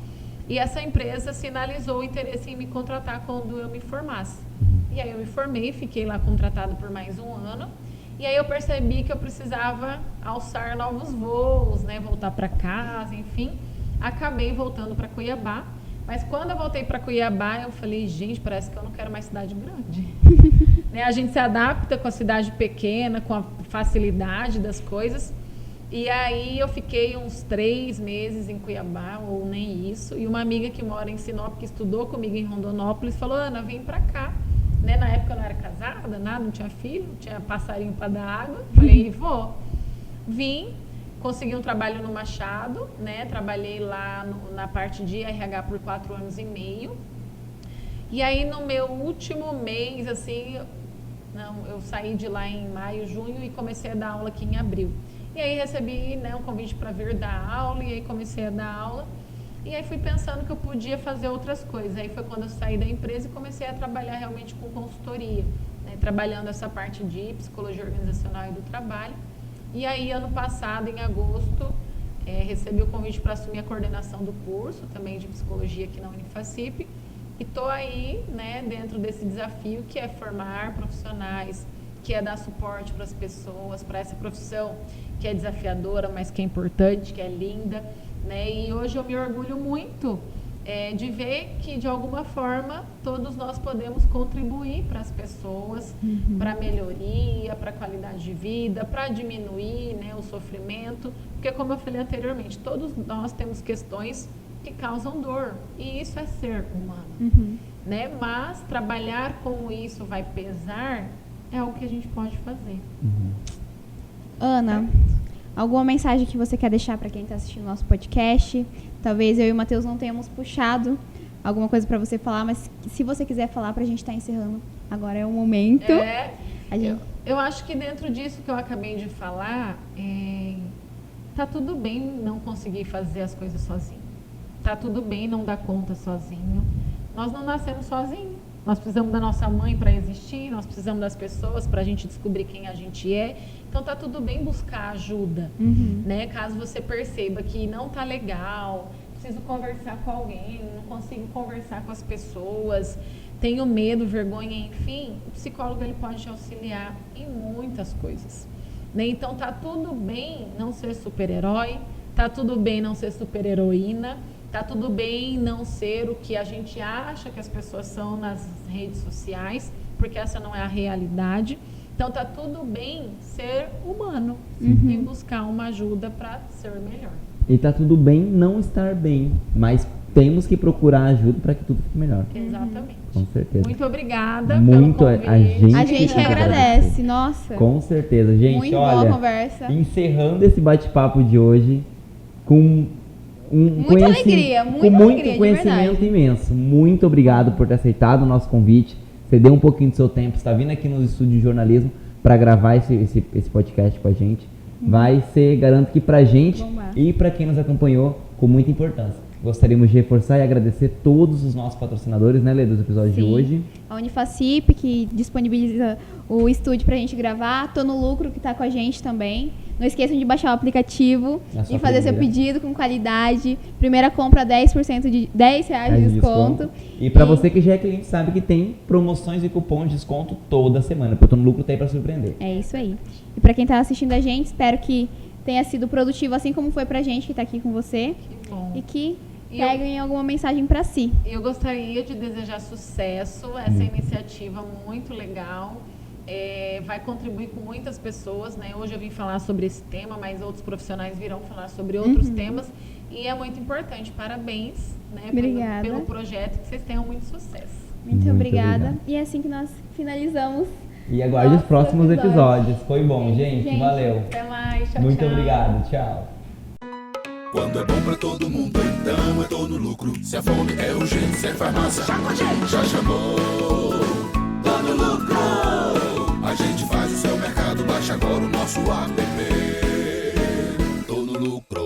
e essa empresa sinalizou o interesse em me contratar quando eu me formasse. E aí eu me formei, fiquei lá contratada por mais um ano. E aí eu percebi que eu precisava alçar novos voos, né, voltar para casa, enfim. Acabei voltando para Cuiabá. Mas quando eu voltei para Cuiabá, eu falei, gente, parece que eu não quero mais cidade grande. Né, a gente se adapta com a cidade pequena, com a facilidade das coisas. E aí eu fiquei uns 3 meses em Cuiabá, ou nem isso. E uma amiga que mora em Sinop, que estudou comigo em Rondonópolis, falou, Ana, vem para cá. Né? Na época eu não era casada, nada, não tinha filho, não tinha passarinho para dar água. Falei, vou. Vim, consegui um trabalho no Machado, né? Trabalhei lá na parte de RH por 4 anos e meio. E aí no meu último mês, assim, eu saí de lá em maio, junho e comecei a dar aula aqui em abril. E aí recebi, né, um convite para vir dar aula e aí comecei a dar aula. E aí fui pensando que eu podia fazer outras coisas. Aí foi quando eu saí da empresa e comecei a trabalhar realmente com consultoria, né? Trabalhando essa parte de psicologia organizacional e do trabalho. E aí, ano passado, em agosto, recebi o convite para assumir a coordenação do curso, também de psicologia aqui na Unifacip. E estou aí, né, dentro desse desafio que é formar profissionais, que é dar suporte para as pessoas, para essa profissão que é desafiadora, mas que é importante, que é linda, né? E hoje eu me orgulho muito de ver que, de alguma forma, todos nós podemos contribuir para as pessoas, para a melhoria, para a qualidade de vida, para diminuir, né, o sofrimento. Porque, como eu falei anteriormente, todos nós temos questões que causam dor. E isso é ser humano. Né? Mas trabalhar como isso vai pesar é algo que a gente pode fazer. Ana, alguma mensagem que você quer deixar para quem está assistindo o nosso podcast? Talvez eu e o Matheus não tenhamos puxado alguma coisa para você falar, mas se você quiser falar, para a gente estar encerrando, agora é o momento. Eu acho que dentro disso que eu acabei de falar, tá tudo bem não conseguir fazer as coisas sozinho. Tá tudo bem não dar conta sozinho. Nós não nascemos sozinhos. Nós precisamos da nossa mãe para existir, nós precisamos das pessoas para a gente descobrir quem a gente é. Então tá tudo bem buscar ajuda, né? Caso você perceba que não tá legal, preciso conversar com alguém, não consigo conversar com as pessoas, tenho medo, vergonha, enfim, o psicólogo ele pode te auxiliar em muitas coisas, né? Então tá tudo bem não ser super-herói, tá tudo bem não ser super-heroína, tá tudo bem não ser o que a gente acha que as pessoas são nas redes sociais, porque essa não é a realidade. Então tá tudo bem ser humano e buscar uma ajuda para ser melhor. E tá tudo bem não estar bem, mas temos que procurar ajuda para que tudo fique melhor. Exatamente. Com certeza. Muito obrigada Muito pelo convite. A gente agradece, nossa. Com certeza, gente. Muito olha, boa conversa. Encerrando esse bate-papo de hoje com muita alegria, com muito conhecimento imenso. Muito obrigado por ter aceitado o nosso convite. Você deu um pouquinho do seu tempo, está vindo aqui nos estúdios de jornalismo para gravar esse podcast com a gente. Vai ser, garanto que pra gente e para quem nos acompanhou, com muita importância. Gostaríamos de reforçar e agradecer todos os nossos patrocinadores, né, Lê, dos episódios de hoje. A Unifacip, que disponibiliza o estúdio pra gente gravar. Tô no Lucro, que tá com a gente também. Não esqueçam de baixar o aplicativo e fazer seu pedido com qualidade. Primeira compra, 10% de R$10 de desconto. E pra você que já é cliente, sabe que tem promoções e cupons de desconto toda semana. Porque eu tô no Lucro, tá aí pra surpreender. É isso aí. E pra quem tá assistindo a gente, espero que tenha sido produtivo, assim como foi pra gente que tá aqui com você. Que bom. E que peguem alguma mensagem para si. Eu gostaria de desejar sucesso, essa iniciativa muito legal, vai contribuir com muitas pessoas, né? Hoje eu vim falar sobre esse tema, mas outros profissionais virão falar sobre outros temas e é muito importante. Parabéns, né, pelo projeto, que vocês tenham muito sucesso. Muito obrigada. E é assim que nós finalizamos. E aguarde os próximos episódios. Foi bom, gente. Valeu. Até mais. Tchau, muito tchau. obrigado. Tchau. Quando é bom pra todo mundo, então eu tô no lucro. Se a fome é urgência, é farmácia. Já chamou, tô no lucro. A gente faz o seu mercado, baixa agora o nosso app. Tô no lucro.